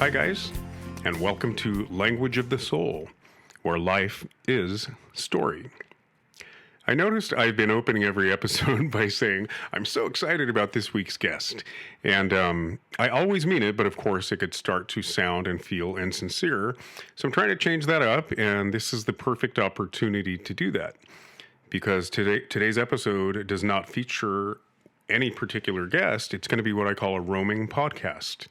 Hi guys, and welcome to Language of the Soul, where life is story. I noticed I've been opening every episode by saying, I'm so excited about this week's guest. And I always mean it, but of course it could start to sound and feel insincere. So I'm trying to change that up, and this is the perfect opportunity to do that. Because today's episode does not feature any particular guest. It's going to be what I call a roaming podcast.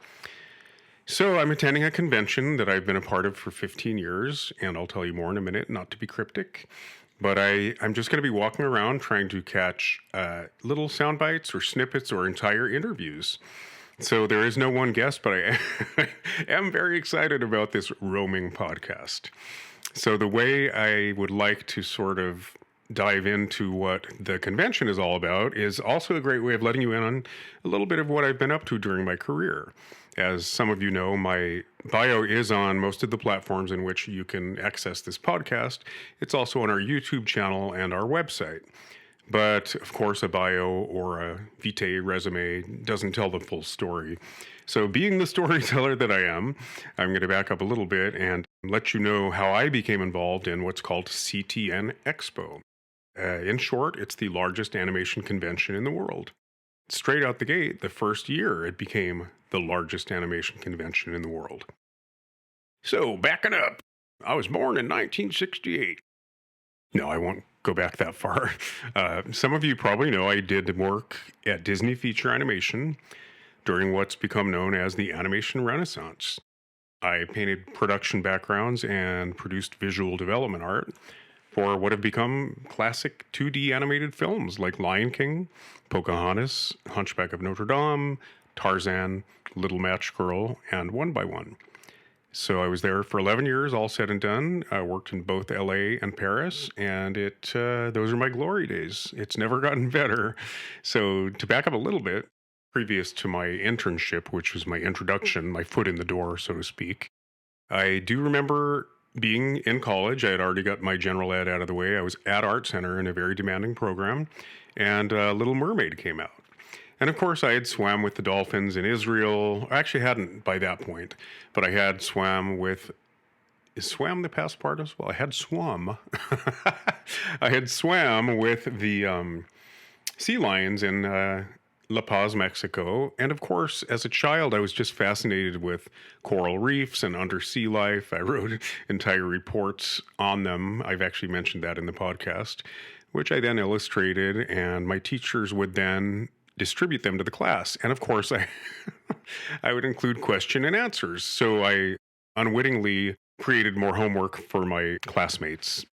So I'm attending a convention that I've been a part of for 15 years, and I'll tell you more in a minute, not to be cryptic. But I'm just going to be walking around trying to catch little sound bites or snippets or entire interviews. So there is no one guest, but I am very excited about this roaming podcast. So the way I would like to sort of dive into what the convention is all about is also a great way of letting you in on a little bit of what I've been up to during my career. As some of you know, my bio is on most of the platforms in which you can access this podcast. It's also on our YouTube channel and our website. But of course, a bio or a vitae resume doesn't tell the full story. So being the storyteller that I am, I'm going to back up a little bit and let you know how I became involved in what's called CTN Expo. In short, it's the largest animation convention in the world. Straight out the gate, the first year, it became the largest animation convention in the world. So, backing up, I was born in 1968. No, I won't go back that far. Some of you probably know I did work at Disney Feature Animation during what's become known as the Animation Renaissance. I painted production backgrounds and produced visual development art for what have become classic 2D animated films like Lion King, Pocahontas, Hunchback of Notre Dame, Tarzan, Little Match Girl, and One by One. So I was there for 11 years, all said and done. I worked in both LA and Paris, and those are my glory days. It's never gotten better. So to back up a little bit, previous to my internship, which was my introduction, my foot in the door, so to speak, I do remember being in college. I had already got my general ed out of the way. I was at Art Center in a very demanding program, and Little Mermaid came out. And of course, I had swam with the dolphins in Israel. I actually hadn't by that point, but I had swam with... Is swam the past part as well? I had swum. I had swam with the sea lions in La Paz, Mexico. And of course, as a child, I was just fascinated with coral reefs and undersea life. I wrote entire reports on them. I've actually mentioned that in the podcast, which I then illustrated, and my teachers would then distribute them to the class. And of course, I would include question and answers. So I unwittingly created more homework for my classmates.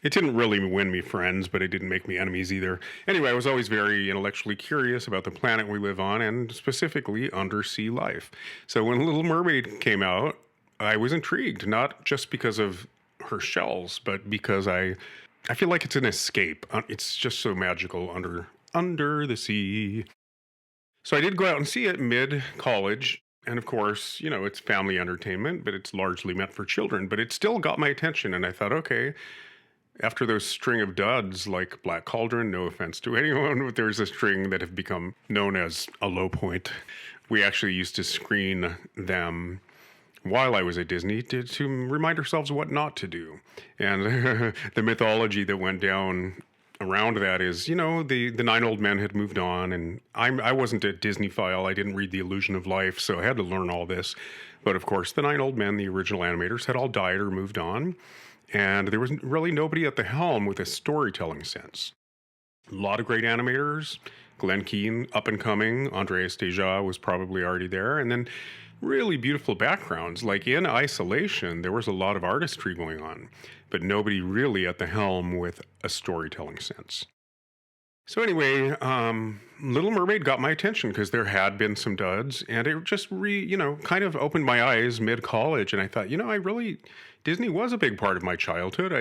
It didn't really win me friends, but it didn't make me enemies either. Anyway, I was always very intellectually curious about the planet we live on, and specifically undersea life. So when Little Mermaid came out, I was intrigued, not just because of her shells, but because I feel like it's an escape. It's just so magical under the sea. So I did go out and see it mid-college. And of course, you know, it's family entertainment, but it's largely meant for children. But it still got my attention, and I thought, okay, after those string of duds like Black Cauldron, no offense to anyone, but there's a string that have become known as a low point. We actually used to screen them while I was at Disney to remind ourselves what not to do. And the mythology that went down around that is, you know, the 9 old men had moved on, and I wasn't a Disney file. I didn't read The Illusion of Life, so I had to learn all this. But of course, the 9 old men, the original animators, had all died or moved on. And there was really nobody at the helm with a storytelling sense. A lot of great animators. Glenn Keane, up and coming. Andreas Deja was probably already there. And then really beautiful backgrounds. Like in isolation, there was a lot of artistry going on, but nobody really at the helm with a storytelling sense. So anyway, Little Mermaid got my attention because there had been some duds, and it just kind of opened my eyes mid-college, and I thought, Disney was a big part of my childhood.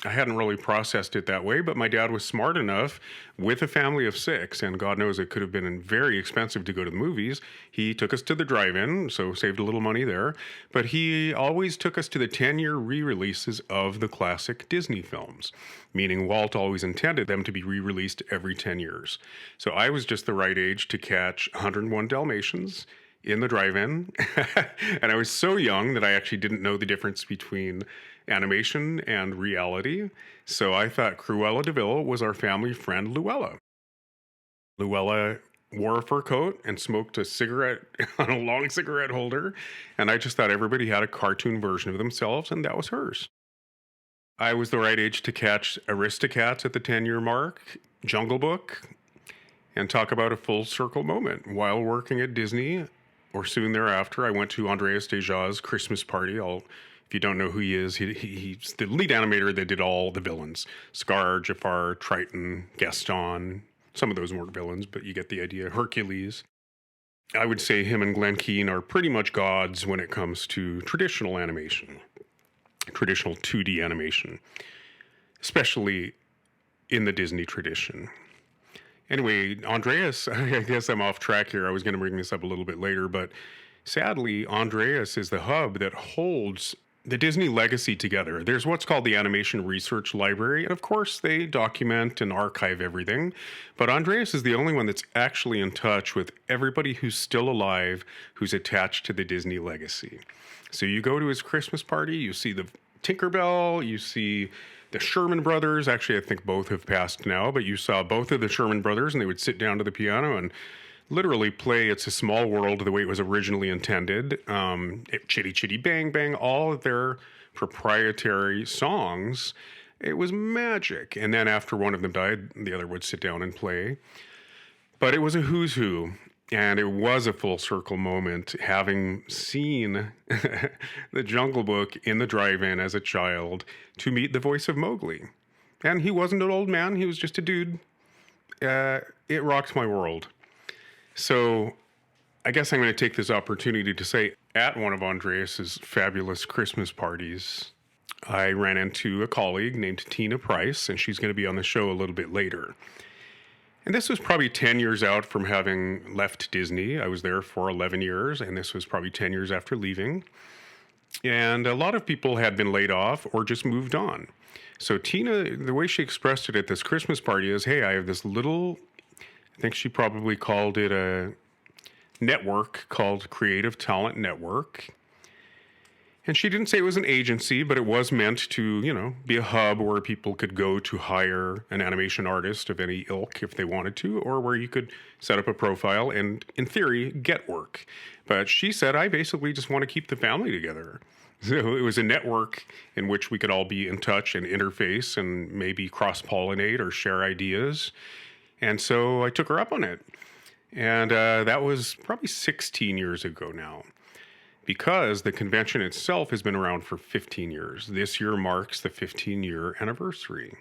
I hadn't really processed it that way, but my dad was smart enough with a family of 6, and God knows it could have been very expensive to go to the movies. He took us to the drive-in, so saved a little money there, but he always took us to the 10-year re-releases of the classic Disney films, meaning Walt always intended them to be re-released every 10 years. So I was just the right age to catch 101 Dalmatians, in the drive-in. And I was so young that I actually didn't know the difference between animation and reality. So I thought Cruella de Vil was our family friend Luella. Luella wore a fur coat and smoked a cigarette on a long cigarette holder. And I just thought everybody had a cartoon version of themselves, and that was hers. I was the right age to catch Aristocats at the 10-year mark, Jungle Book, and talk about a full circle moment. While working at Disney, or soon thereafter, I went to Andreas Deja's Christmas party. If you don't know who he is, he's the lead animator that did all the villains. Scar, Jafar, Triton, Gaston. Some of those weren't villains, but you get the idea. Hercules. I would say him and Glen Keane are pretty much gods when it comes to traditional animation. Traditional 2D animation. Especially in the Disney tradition. Anyway, Andreas, I guess I'm off track here. I was going to bring this up a little bit later, but sadly, Andreas is the hub that holds the Disney legacy together. There's what's called the Animation Research Library, and of course, they document and archive everything. But Andreas is the only one that's actually in touch with everybody who's still alive, who's attached to the Disney legacy. So you go to his Christmas party, you see the Tinkerbell, you see the Sherman Brothers. Actually, I think both have passed now, but you saw both of the Sherman Brothers, and they would sit down to the piano and literally play It's a Small World the way it was originally intended. Chitty Chitty Bang Bang, all of their proprietary songs. It was magic. And then after one of them died, the other would sit down and play. But it was a who's who. And it was a full circle moment, having seen the Jungle Book in the drive-in as a child, to meet the voice of Mowgli. And he wasn't an old man, he was just a dude. It rocked my world. So I guess I'm going to take this opportunity to say, at one of Andreas's fabulous Christmas parties, I ran into a colleague named Tina Price, and she's going to be on the show a little bit later. And this was probably 10 years out from having left Disney. I was there for 11 years, and this was probably 10 years after leaving. And a lot of people had been laid off or just moved on. So Tina, the way she expressed it at this Christmas party is, hey, I have this little, I think she probably called it a network called Creative Talent Network. And she didn't say it was an agency, but it was meant to, be a hub where people could go to hire an animation artist of any ilk if they wanted to, or where you could set up a profile and, in theory, get work. But she said, I basically just want to keep the family together. So it was a network in which we could all be in touch and interface and maybe cross-pollinate or share ideas. And so I took her up on it. And that was probably 16 years ago now. Because the convention itself has been around for 15 years. This year marks the 15-year anniversary.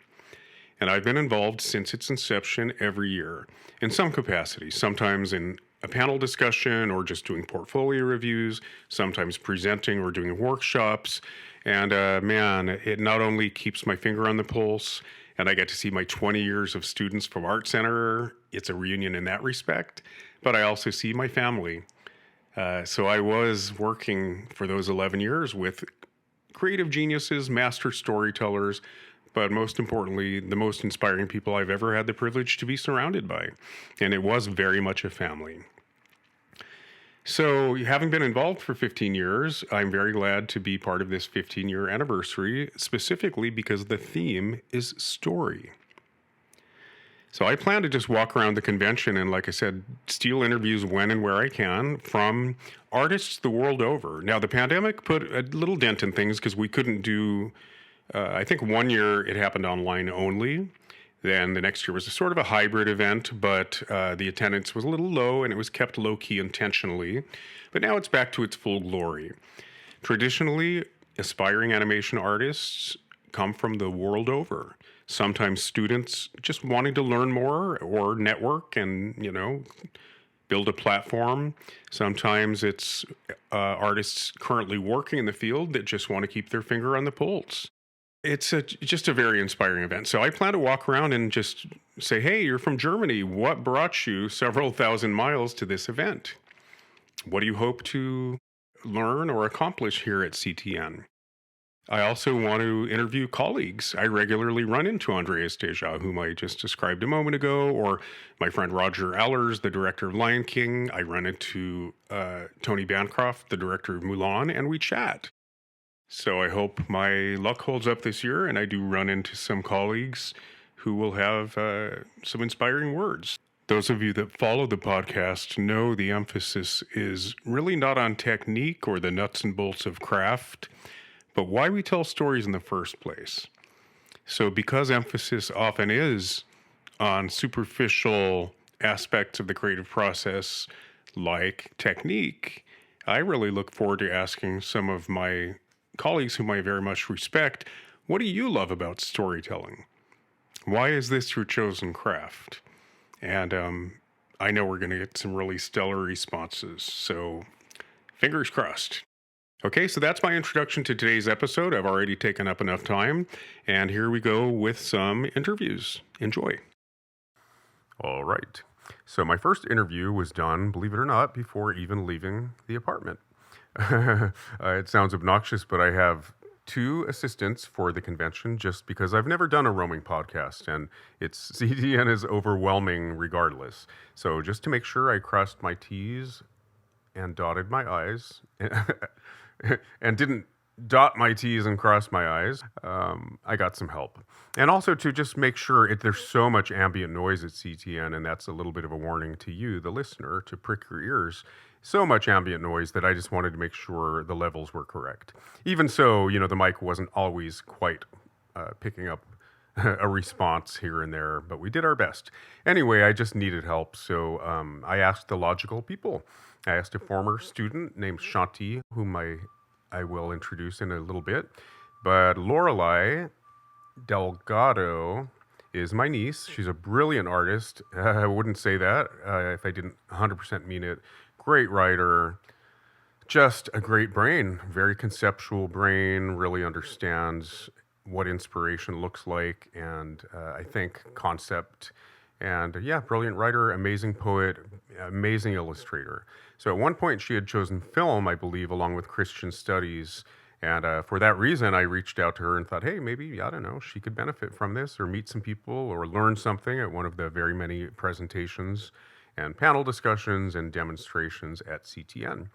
And I've been involved since its inception every year, in some capacity, sometimes in a panel discussion or just doing portfolio reviews, sometimes presenting or doing workshops. And man, it not only keeps my finger on the pulse, and I get to see my 20 years of students from Art Center. It's a reunion in that respect, but I also see my family. So I was working for those 11 years with creative geniuses, master storytellers, but most importantly, the most inspiring people I've ever had the privilege to be surrounded by. And it was very much a family. So having been involved for 15 years, I'm very glad to be part of this 15-year anniversary, specifically because the theme is story. So I plan to just walk around the convention and, like I said, steal interviews when and where I can from artists the world over. Now, the pandemic put a little dent in things because we couldn't do, I think one year it happened online only. Then the next year was a sort of a hybrid event, but the attendance was a little low and it was kept low-key intentionally. But now it's back to its full glory. Traditionally, aspiring animation artists come from the world over. Sometimes students just wanting to learn more or network and, build a platform. Sometimes it's artists currently working in the field that just want to keep their finger on the pulse. It's just a very inspiring event. So I plan to walk around and just say, hey, you're from Germany. What brought you several thousand miles to this event? What do you hope to learn or accomplish here at CTN? I also want to interview colleagues. I regularly run into Andreas, Deja, whom I just described a moment ago, or my friend Roger Allers, the director of Lion King. I run into Tony Bancroft, the director of Mulan, and we chat. So I hope my luck holds up this year, and I do run into some colleagues who will have some inspiring words. Those of you that follow the podcast know the emphasis is really not on technique or the nuts and bolts of craft, but why we tell stories in the first place. So because emphasis often is on superficial aspects of the creative process, like technique, I really look forward to asking some of my colleagues whom I very much respect, what do you love about storytelling? Why is this your chosen craft? And I know we're going to get some really stellar responses, so fingers crossed. Okay, so that's my introduction to today's episode. I've already taken up enough time, and here we go with some interviews. Enjoy. All right. So my first interview was done, believe it or not, before even leaving the apartment. It sounds obnoxious, but I have 2 assistants for the convention just because I've never done a roaming podcast, and CTN is overwhelming regardless. So just to make sure I crossed my T's and dotted my I's and didn't dot my T's and cross my I's, I got some help. And also to just make sure, there's so much ambient noise at CTN, and that's a little bit of a warning to you, the listener, to prick your ears. So much ambient noise that I just wanted to make sure the levels were correct. Even so, the mic wasn't always quite picking up a response here and there, but we did our best. Anyway, I just needed help, so I asked the logical people. I asked a former student named Shanti, whom I will introduce in a little bit, but Lorelei Delgado is my niece. She's a brilliant artist. I wouldn't say that if I didn't 100% mean it. Great writer, just a great brain, very conceptual brain, really understands what inspiration looks like, and I think concept, and brilliant writer, amazing poet, amazing illustrator. So at one point she had chosen film, I believe, along with Christian studies, and for that reason I reached out to her and thought, hey, maybe, I don't know, she could benefit from this or meet some people or learn something at one of the very many presentations and panel discussions and demonstrations at CTN.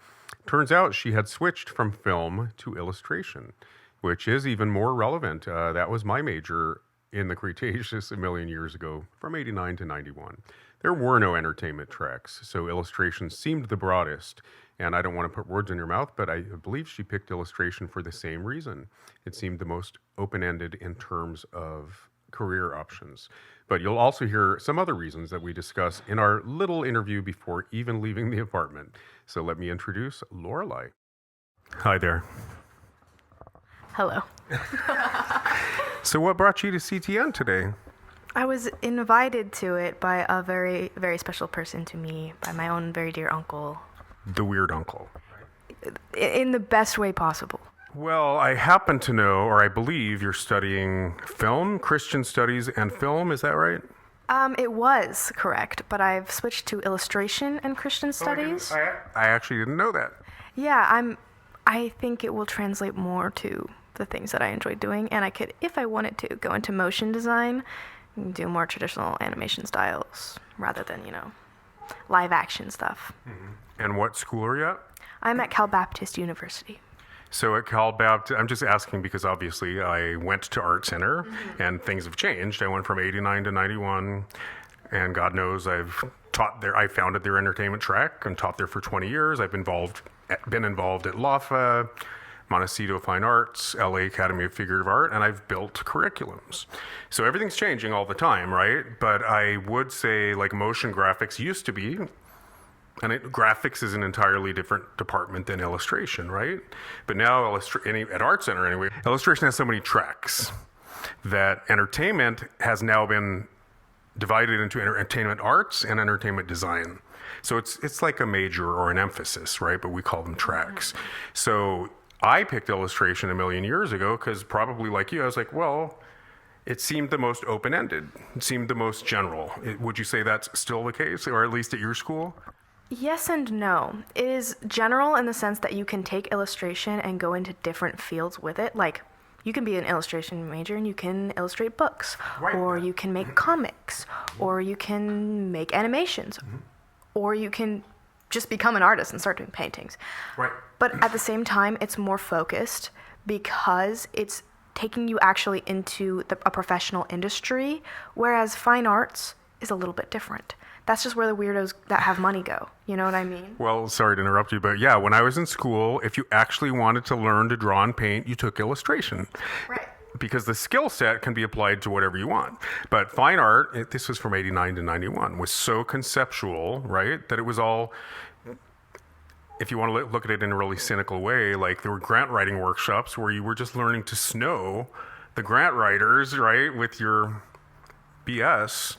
Turns out she had switched from film to illustration, which is even more relevant. That was my major in the Cretaceous a million years ago, from 89 to 91. There were no entertainment tracks, so illustration seemed the broadest. And I don't want to put words in your mouth, but I believe she picked illustration for the same reason. It seemed the most open-ended in terms of career options. But you'll also hear some other reasons that we discuss in our little interview before even leaving the apartment. So let me introduce Lorelei. Hi there. Hello. So what brought you to CTN today? I was invited to it by a very, very special person to me, by my own very dear uncle. The weird uncle. In the best way possible. Well, I happen to know, or I believe, you're studying film, Christian studies, and film. Is that right? It was correct, but I've switched to illustration and Christian studies. I actually didn't know that. Yeah, I think it will translate more to the things that I enjoy doing, and I could, if I wanted to, go into motion design, do more traditional animation styles, rather than, live action stuff. Mm-hmm. And what school are you at? I'm at Cal Baptist University. So at Cal Baptist, I'm just asking because obviously I went to Art Center and things have changed. I went from 89 to 91, and God knows I've taught there. I founded their entertainment track and taught there for 20 years. I've been involved at LAFA, Montecito Fine Arts, LA Academy of Figurative Art, and I've built curriculums. So everything's changing all the time, right? But I would say like motion graphics used to be, and graphics is an entirely different department than illustration, right? But now at Art Center anyway, illustration has so many tracks that entertainment has now been divided into entertainment arts and entertainment design. So it's like a major or an emphasis, right? But we call them tracks. So I picked illustration a million years ago because probably like you, I was like, well, it seemed the most open-ended. It seemed the most general. Would you say that's still the case, or at least at your school? Yes and no. It is general in the sense that you can take illustration and go into different fields with it. Like, you can be an illustration major and you can illustrate books, Right. or you can make comics, or you can make animations, or you can just become an artist and start doing paintings. Right. But at the same time, it's more focused because it's taking you actually into a professional industry, whereas fine arts is a little bit different. That's just where the weirdos that have money go. You know what I mean? Well, sorry to interrupt you, but yeah, when I was in school, if you actually wanted to learn to draw and paint, you took illustration. Right. Because the skill set can be applied to whatever you want. But fine art, this was from 89 to 91, was so conceptual, right, that it was all, if you want to look at it in a really cynical way, like there were grant writing workshops where you were just learning to snow the grant writers, right, with your BS.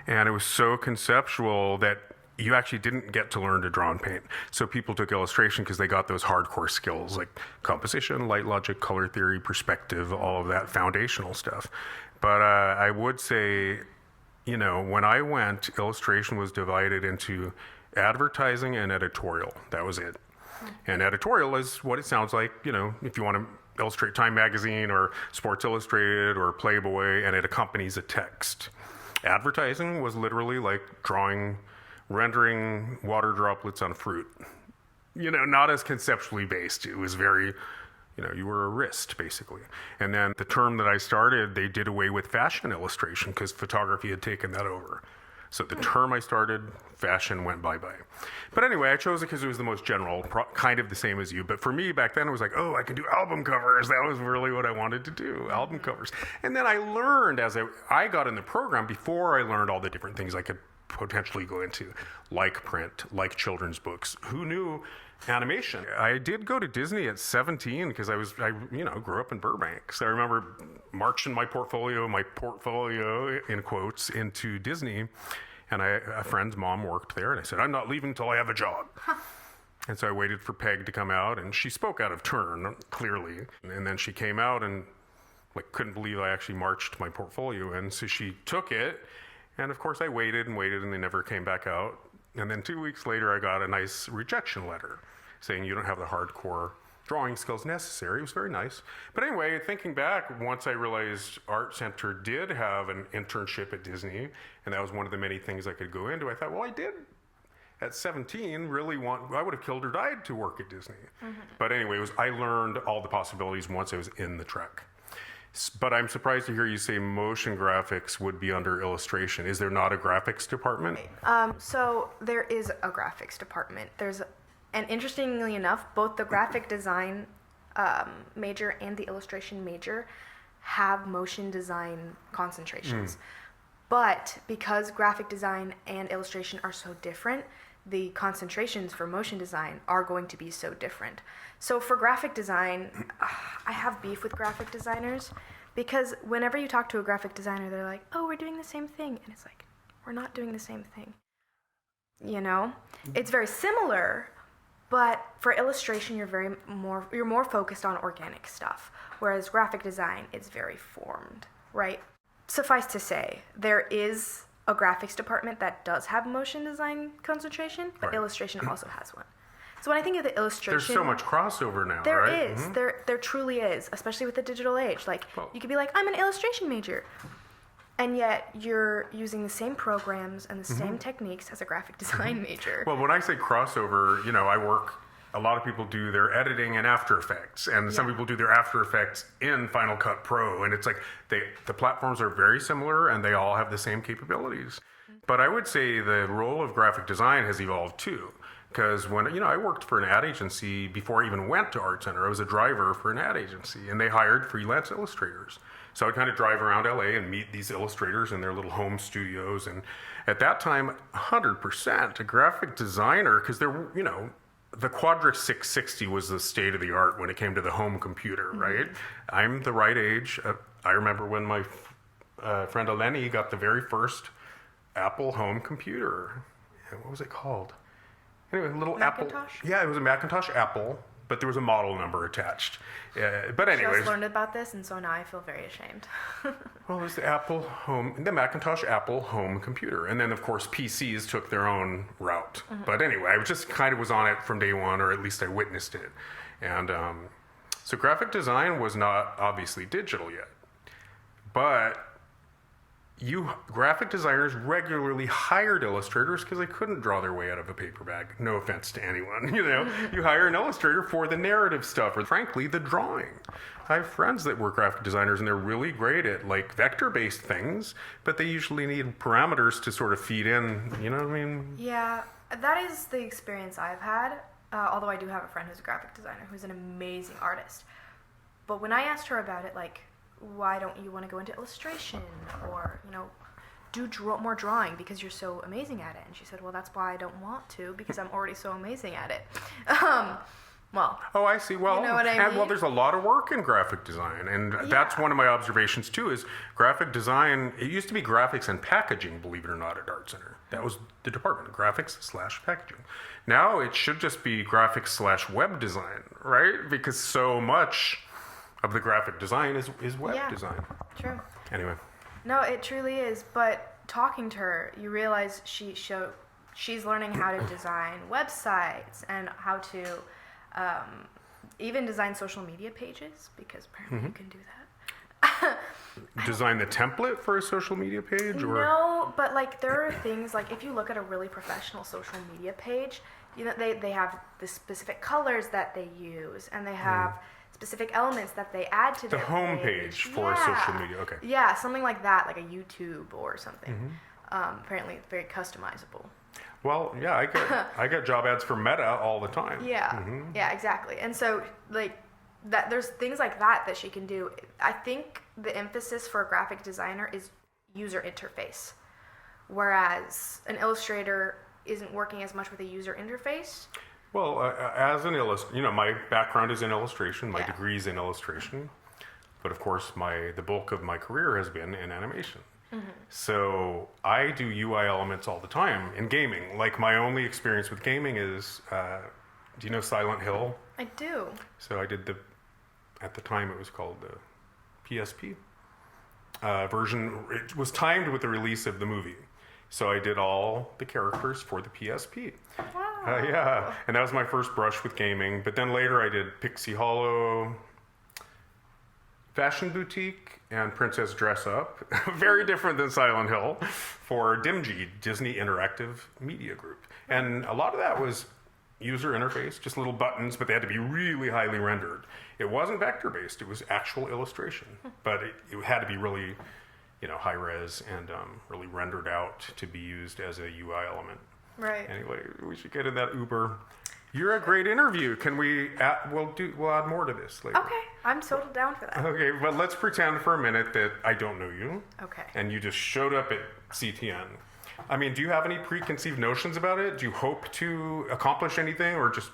And it was so conceptual that you actually didn't get to learn to draw and paint. So people took illustration because they got those hardcore skills like composition, light logic, color theory, perspective, all of that foundational stuff. But I would say, you know, when I went, illustration was divided into advertising and editorial. That was it. And editorial is what it sounds like, you know, if you want to illustrate Time Magazine or Sports Illustrated or Playboy, and it accompanies a text. Advertising was literally like rendering water droplets on fruit. You know, not as conceptually based. It was very, you know, you were a wrist, basically. And then the term that I started, they did away with fashion illustration because photography had taken that over. So the term I started, fashion went bye-bye. But anyway, I chose it because it was the most general, kind of the same as you. But for me, back then, it was like, oh, I can do album covers. That was really what I wanted to do, album covers. And then I learned as I got in the program, before I learned all the different things I could potentially go into, like print, like children's books. Who knew animation? I did go to Disney at 17 because I grew up in Burbank. So I remember marching my portfolio in quotes, into Disney. And a friend's mom worked there, and I said, I'm not leaving until I have a job. And so I waited for Peg to come out, and she spoke out of turn, clearly. And then she came out and couldn't believe I actually marched my portfolio in. So she took it, and of course I waited, and they never came back out. And then 2 weeks later, I got a nice rejection letter saying you don't have the hardcore drawing skills necessary. It was very nice. But anyway, thinking back, once I realized Art Center did have an internship at Disney, and that was one of the many things I could go into, I thought, well, I did at 17 I would have killed or died to work at Disney. But anyway, I learned all the possibilities once I was in the trek. But I'm surprised to hear you say motion graphics would be under illustration. Is there not a graphics department? So there is a graphics department. And interestingly enough, both the graphic design major and the illustration major have motion design concentrations. But because graphic design and illustration are so different, the concentrations for motion design are going to be so different. So for graphic design, I have beef with graphic designers because whenever you talk to a graphic designer, they're like, oh, we're doing the same thing. And it's like, we're not doing the same thing. You know? It's very similar, but for illustration, you're more focused on organic stuff, whereas graphic design is very formed, right? Suffice to say, there is a graphics department that does have motion design concentration, but illustration also has one. So when I think of the illustration, there's so much crossover now, there right? is. There truly is, especially with the digital age. You could be like, I'm an illustration major, and yet you're using the same programs and the same techniques as a graphic design major. Well, when I say crossover, a lot of people do their editing in After Effects, and some people do their After Effects in Final Cut Pro, and it's like the platforms are very similar and they all have the same capabilities. But I would say the role of graphic design has evolved too, because when I worked for an ad agency before I even went to Art Center. I was a driver for an ad agency, and they hired freelance illustrators. So I'd kind of drive around LA and meet these illustrators in their little home studios, and at that time, 100% a graphic designer, because they're the Quadra 660 was the state of the art when it came to the home computer, right? I'm the right age. I remember when my friend Eleni got the very first Apple home computer. What was it called? Anyway, a little Macintosh? Apple. Yeah, it was a Macintosh Apple, but there was a model number attached. But anyways. I just learned about this, and so now I feel very ashamed. Well, it was the Macintosh Apple home computer. And then, of course, PCs took their own route. But anyway, I just kind of was on it from day one, or at least I witnessed it. And So graphic design was not obviously digital yet, but graphic designers regularly hired illustrators because they couldn't draw their way out of a paper bag. No offense to anyone, you hire an illustrator for the narrative stuff, or frankly, the drawing. I have friends that were graphic designers and they're really great at like vector-based things, but they usually need parameters to sort of feed in, you know what I mean? Yeah, that is the experience I've had, although I do have a friend who's a graphic designer who's an amazing artist. But when I asked her about it, like, why don't you want to go into illustration or, do more drawing because you're so amazing at it? And she said, well, that's why I don't want to, because I'm already so amazing at it. Well, oh, I see. Well, you know what I mean? Well, there's a lot of work in graphic design, and that's one of my observations too. Is graphic design? It used to be graphics and packaging, believe it or not, at Art Center. That was the department, graphics/packaging. Now it should just be graphics/web design, right? Because so much of the graphic design is web design. True. Anyway. No, it truly is. But talking to her, you realize she's learning how to design websites and how to even design social media pages, because apparently you can do that. Design the template for a social media page? Or? No, but like there are things like if you look at a really professional social media page, they have the specific colors that they use, and they have specific elements that they add to the their home page for a social media. Okay. Yeah, something like that, like a YouTube or something. Apparently, it's very customizable. Well, yeah, I get job ads for Meta all the time. Yeah, yeah, exactly. And so, like, that there's things like that she can do. I think the emphasis for a graphic designer is user interface, whereas an illustrator isn't working as much with a user interface. Well, as an illustrator, my background is in illustration. My degree is in illustration, but of course, the bulk of my career has been in animation. So I do UI elements all the time in gaming. Like my only experience with gaming is, do you know Silent Hill? I do. So I did at the time it was called the PSP version. It was timed with the release of the movie. So I did all the characters for the PSP. Wow. Yeah, and that was my first brush with gaming. But then later I did Pixie Hollow, Fashion Boutique, and Princess Dress Up. Very different than Silent Hill, for DIMG, Disney Interactive Media Group. And a lot of that was user interface, just little buttons, but they had to be really highly rendered. It wasn't vector-based, it was actual illustration. But it had to be really, high res and really rendered out to be used as a UI element. Right. Anyway, we should get in that Uber. You're a great interview. Can we'll add more to this later. Okay, I'm so down for that. Okay, but let's pretend for a minute that I don't know you. Okay. And you just showed up at CTN. I mean, do you have any preconceived notions about it? Do you hope to accomplish anything, or just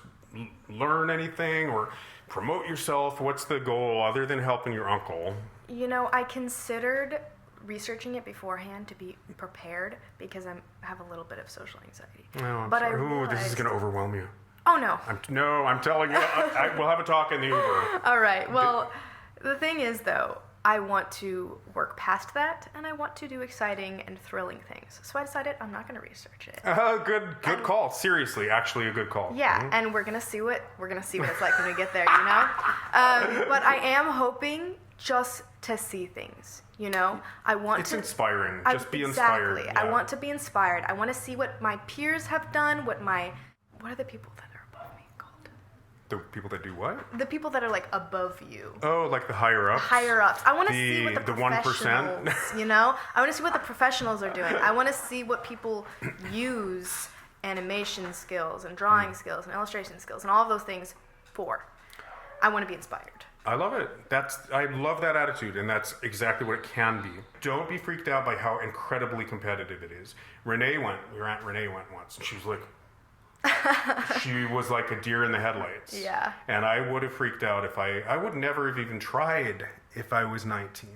learn anything, or promote yourself? What's the goal other than helping your uncle? I considered researching it beforehand to be prepared because I have a little bit of social anxiety. No, I'm but sorry. This is going to overwhelm you. Oh, no. I'm telling you, we'll have a talk in the Uber. All right. Well, the thing is, though, I want to work past that, and I want to do exciting and thrilling things. So I decided I'm not going to research it. Good call. Seriously, actually a good call. Yeah, and we're going to see what it's like when we get there, But I am hoping just to see things, I want It's to... inspiring. Just be inspired. inspired. Yeah. I want to be inspired. I want to see what my peers have done, what are the people that are above me called? The people that do what? The people that are like above you. Oh, like the higher ups? Higher ups. I want to see what the professionals, 1%? I want to see what the professionals are doing. I want to see what people use animation skills and drawing skills and illustration skills and all of those things for. I want to be inspired. I love it. I love that attitude, and that's exactly what it can be. Don't be freaked out by how incredibly competitive it is. Your Aunt Renee went once, and she was like, she was like a deer in the headlights. Yeah. And I would have freaked out if I would never have even tried if I was 19.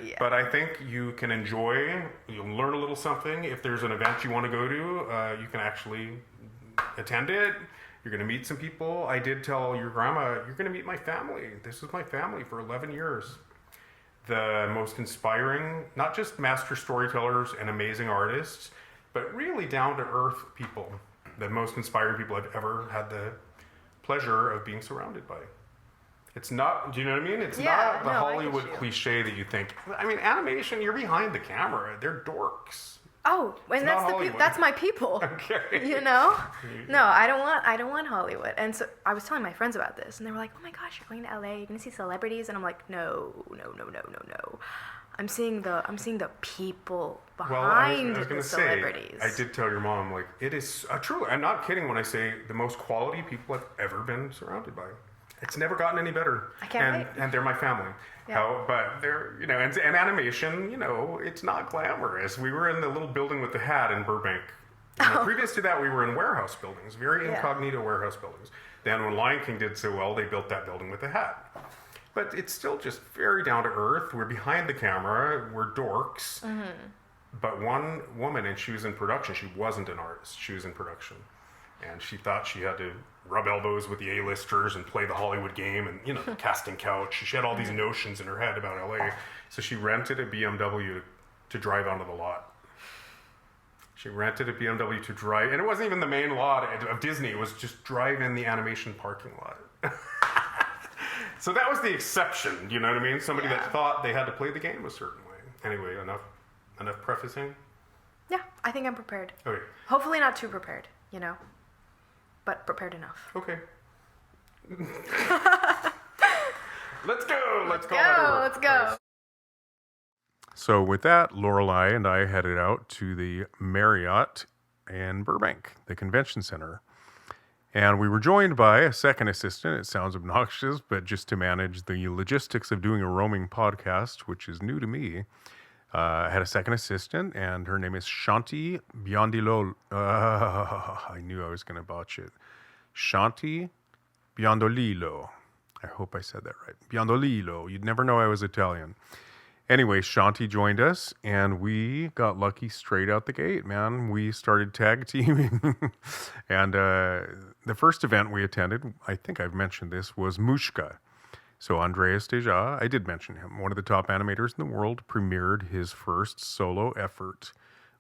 Yeah. But I think you can you'll learn a little something. If there's an event you want to go to, you can actually attend it. You're going to meet some people. I did tell your grandma, you're going to meet my family. This is my family for 11 years. The most inspiring, not just master storytellers and amazing artists, but really down-to-earth people. The most inspiring people I've ever had the pleasure of being surrounded by. It's not, do you know what I mean? It's Yeah, not the no, I get Hollywood you. cliche that you think. I mean, animation, you're behind the camera. They're dorks. Oh, and not that's Hollywood. that's my people. Okay. You know? No, I don't want Hollywood. And so I was telling my friends about this, and they were like, "Oh my gosh, you're going to LA, you're going to see celebrities." And I'm like, "No. I'm seeing the people behind I was going the to say, celebrities." I did tell your mom, like, it is truly, I'm not kidding when I say the most quality people I've ever been surrounded by. It's never gotten any better. I can't wait. And they're my family. Yeah. But they're, and animation, it's not glamorous. We were in the little building with the hat in Burbank. Previous to that, we were in warehouse buildings, very incognito warehouse buildings. Then when Lion King did so well, they built that building with the hat. But it's still just very down to earth. We're behind the camera. We're dorks. Mm-hmm. But one woman, and she was in production. She wasn't an artist. She was in production. And she thought she had to rub elbows with the A-listers and play the Hollywood game and, the casting couch. She had all these notions in her head about LA. So she rented a BMW to drive onto the lot. She rented a BMW to drive, and it wasn't even the main lot of Disney. It was just drive in the animation parking lot. So that was the exception, you know what I mean? Somebody that thought they had to play the game a certain way. Anyway, enough prefacing? Yeah, I think I'm prepared. Okay. Hopefully not too prepared, but prepared enough. Okay. Let's go. Let's call that a work. Let's go. So with that, Lorelei and I headed out to the Marriott in Burbank, the convention center. And we were joined by a second assistant. It sounds obnoxious, but just to manage the logistics of doing a roaming podcast, which is new to me, I had a second assistant, and her name is Shanti Biondolo. I knew I was going to botch it. Shanti Biondolillo. I hope I said that right. Biondolillo. You'd never know I was Italian. Anyway, Shanti joined us, and we got lucky straight out the gate, man. We started tag teaming. And the first event we attended, I think I've mentioned this, was Mushka. So Andreas Deja, I did mention him, one of the top animators in the world, premiered his first solo effort,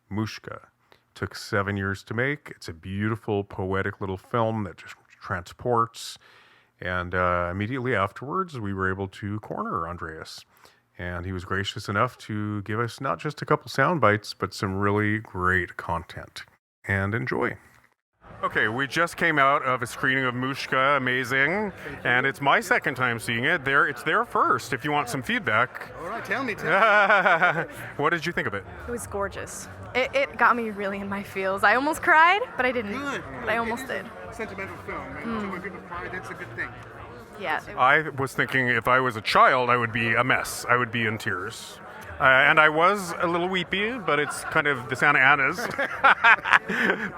Mushka. Took 7 years to make. It's a beautiful, poetic little film that just transports. And immediately afterwards, we were able to corner Andreas. And he was gracious enough to give us not just a couple sound bites, but some really great content. And enjoy. Okay, we just came out of a screening of Mushka, amazing. And it's my second time seeing it. It's there first, if you want some feedback. All right, tell me. What did you think of it? It was gorgeous. It got me really in my feels. I almost cried, but I didn't. Good. But I almost did. Sentimental film. And when people cry, that's a good thing. Yeah. I was thinking if I was a child, I would be a mess. I would be in tears. And I was a little weepy, but it's kind of the Santa Ana's.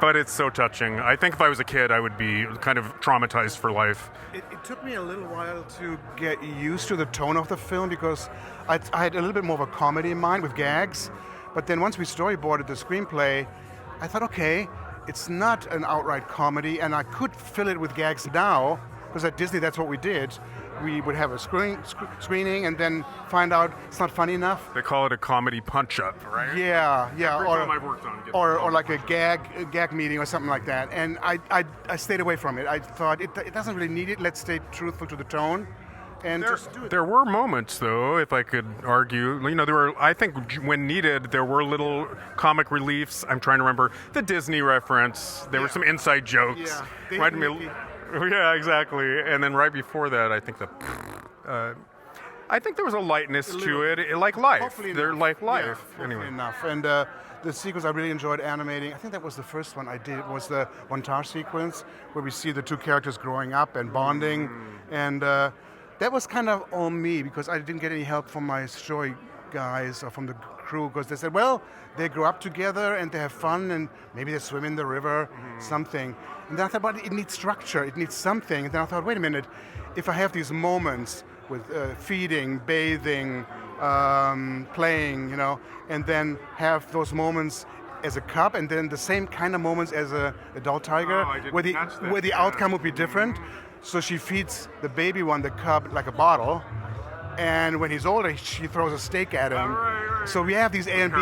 But it's so touching. I think if I was a kid, I would be kind of traumatized for life. It took me a little while to get used to the tone of the film because I had a little bit more of a comedy in mind with gags. But then once we storyboarded the screenplay, I thought, okay, it's not an outright comedy, and I could fill it with gags now, because at Disney that's what we did. We would have a screening and then find out it's not funny enough. They call it a comedy punch-up, right? Yeah. Every film I've worked on. Or like a gag meeting or something like that. And I stayed away from it. I thought it doesn't really need it. Let's stay truthful to the tone. And just do it. There were moments, though, if I could argue. There were, I think, when needed, there were little comic reliefs. I'm trying to remember the Disney reference. There were some inside jokes. Yeah. Yeah, exactly. And then right before that, I think I think there was a lightness to it, like life. They're like life. Yeah, anyway. Enough. And the sequence I really enjoyed animating, I think that was the first one I did, was the montage sequence where we see the two characters growing up and bonding. And that was kind of all me because I didn't get any help from my story guys or from the crew because they said, well, they grow up together and they have fun and maybe they swim in the river, something. And then I thought, but it needs structure, it needs something. And then I thought, wait a minute, if I have these moments with feeding, bathing, playing, and then have those moments as a cub and then the same kind of moments as an adult tiger, where the outcome would be different. So she feeds the baby one, the cub, like a bottle. And when he's older, she throws a steak at him. Right. So we have these A and B.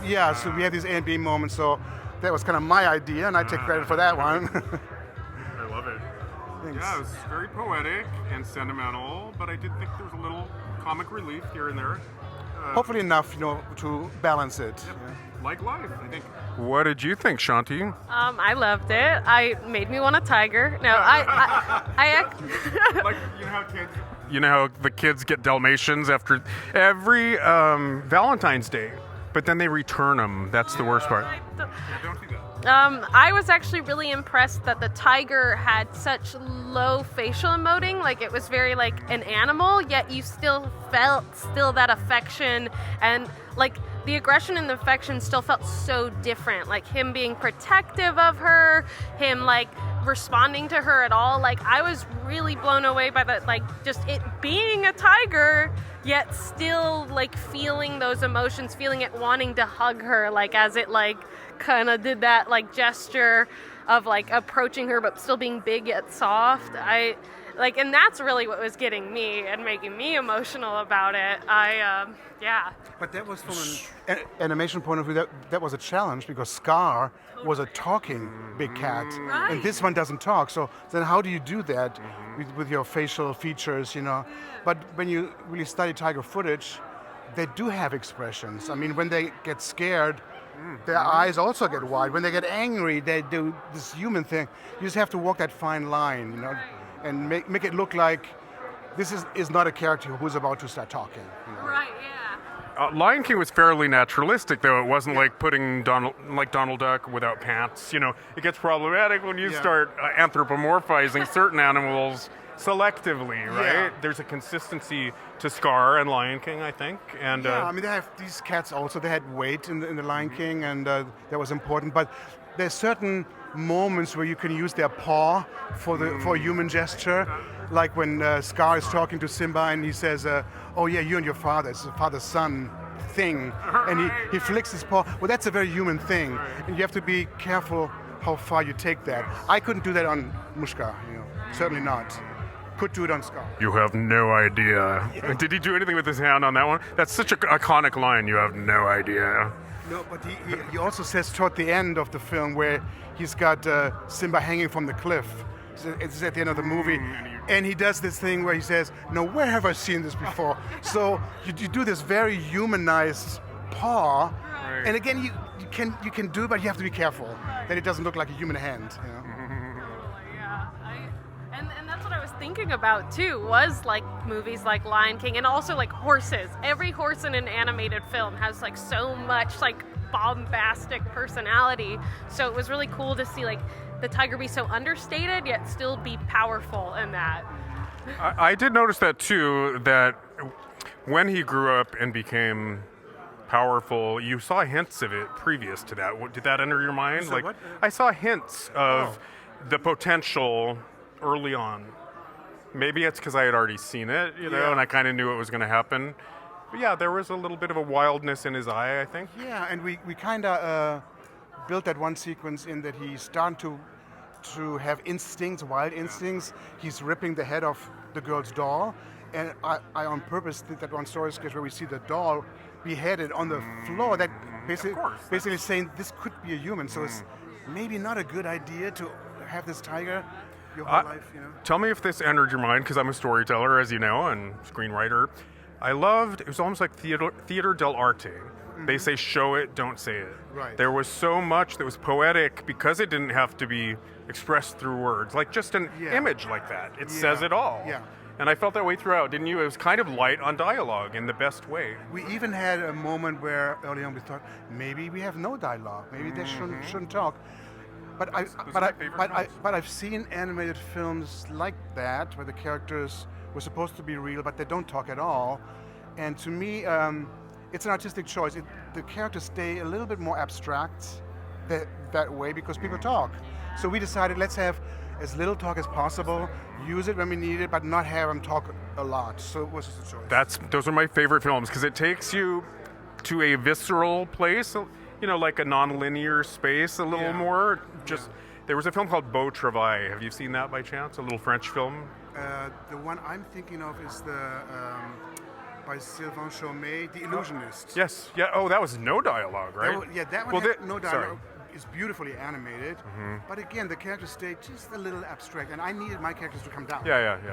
Yeah, so we have these A and B moments. So that was kind of my idea, and I take credit for that one. I love it. Thanks. Yeah, it was very poetic and sentimental, but I did think there was a little comic relief here and there. Hopefully enough, to balance it. Like life, I think. What did you think, Shanti? I loved it. I made me want a tiger. No, Like, you know how the kids get Dalmatians after every Valentine's Day, but then they return them. That's the worst part. Don't do that. I was actually really impressed that the tiger had such low facial emoting. Like, it was very like an animal, yet you still felt that affection, and like the aggression and the affection still felt so different. Like him being protective of her, him like responding to her at all. Like, I was really blown away by that, like just it being a tiger, yet still like feeling those emotions, feeling it wanting to hug her, like as it like kind of did that like gesture of like approaching her but still being big yet soft. And that's really what was getting me and making me emotional about it. Yeah. But that was from an animation point of view, that was a challenge, because Scar was a talking big cat, Right. and this one doesn't talk. So then how do you do that with your facial features, But when you really study tiger footage, they do have expressions. I mean, when they get scared, their eyes also get wide. When they get angry, they do this human thing. You just have to walk that fine line, and make it look like this is not a character who's about to start talking. Right, yeah. Lion King was fairly naturalistic, though. It wasn't like putting Donald Duck without pants. It gets problematic when you start anthropomorphizing certain animals selectively, right? Yeah. There's a consistency to Scar and Lion King, I think. And I mean, they have these cats also. They had weight in the Lion King, and that was important. But there's certain moments where you can use their paw for a human gesture, like when Scar is talking to Simba and he says, "Oh yeah, you and your father. It's a father-son thing," and he flicks his paw. Well, that's a very human thing, and you have to be careful how far you take that. I couldn't do that on Mushka, certainly not. Could do it on Scar. You have no idea. Did he do anything with his hand on that one? That's such an iconic line. You have no idea. No, but he also says toward the end of the film where he's got Simba hanging from the cliff. It's at the end of the movie. And he does this thing where he says, "No, where have I seen this before?" So you do this very humanized paw. Right. And again, you can do it, but you have to be careful that it doesn't look like a human hand. And that's what I was thinking about too, was like movies like Lion King, and also like horses. Every horse in an animated film has like so much like bombastic personality. So it was really cool to see like the tiger be so understated yet still be powerful in that. I did notice that too, that when he grew up and became powerful, you saw hints of it previous to that. Did that enter your mind? So what? I saw hints of the potential early on. Maybe it's because I had already seen it, and I kind of knew it was going to happen. But yeah, there was a little bit of a wildness in his eye, I think. Yeah, and we kind of built that one sequence in that he's starting to have instincts, wild instincts. He's ripping the head off the girl's doll, and I on purpose did that one story sketch where we see the doll beheaded on the floor. That basically saying this could be a human. So it's maybe not a good idea to have this tiger your whole life. Tell me if this entered your mind, because I'm a storyteller, as you know, and screenwriter. I loved, it was almost like theater dell'arte. They say show it, don't say it. Right. There was so much that was poetic because it didn't have to be expressed through words. Like just an image like that. It says it all. Yeah. And I felt that way throughout, didn't you? It was kind of light on dialogue in the best way. We even had a moment where early on we thought maybe we have no dialogue. Maybe they shouldn't talk. But I've seen animated films like that where the characters were supposed to be real, but they don't talk at all. And to me, it's an artistic choice. The characters stay a little bit more abstract that way because people talk. So we decided let's have as little talk as possible, use it when we need it, but not have them talk a lot. So it was just a choice. Those are my favorite films because it takes you to a visceral place, like a non-linear space a little more. There was a film called Beau Travail. Have you seen that by chance? A little French film? The one I'm thinking of is the by Sylvain Chomet, The Illusionist. Yes. Yeah. Oh, that was no dialogue, right? That one had no dialogue. Sorry. is beautifully animated, but again, the characters stay just a little abstract, and I needed my characters to come down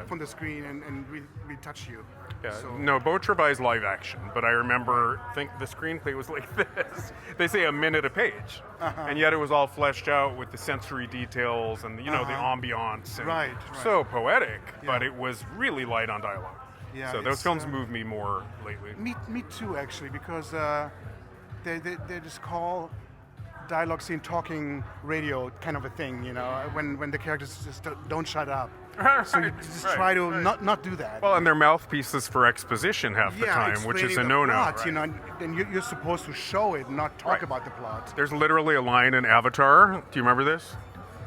from the screen and really touch you. Yeah. So, No, Beau Travail's live action, but I remember the screenplay was like this. They say a minute a page, and yet it was all fleshed out with the sensory details and the ambiance. And Right. So poetic, but it was really light on dialogue. Yeah, so those it's, films move me more lately. Me too, actually, because they just call dialogue scene talking radio kind of a thing, you know, when the characters just don't shut up. So you just try to not do that. Well, and they're mouthpieces for exposition half the time, which is a no-no. Plot, right? you know, and you're supposed to show it, not talk about the plot. There's literally a line in Avatar. Do you remember this?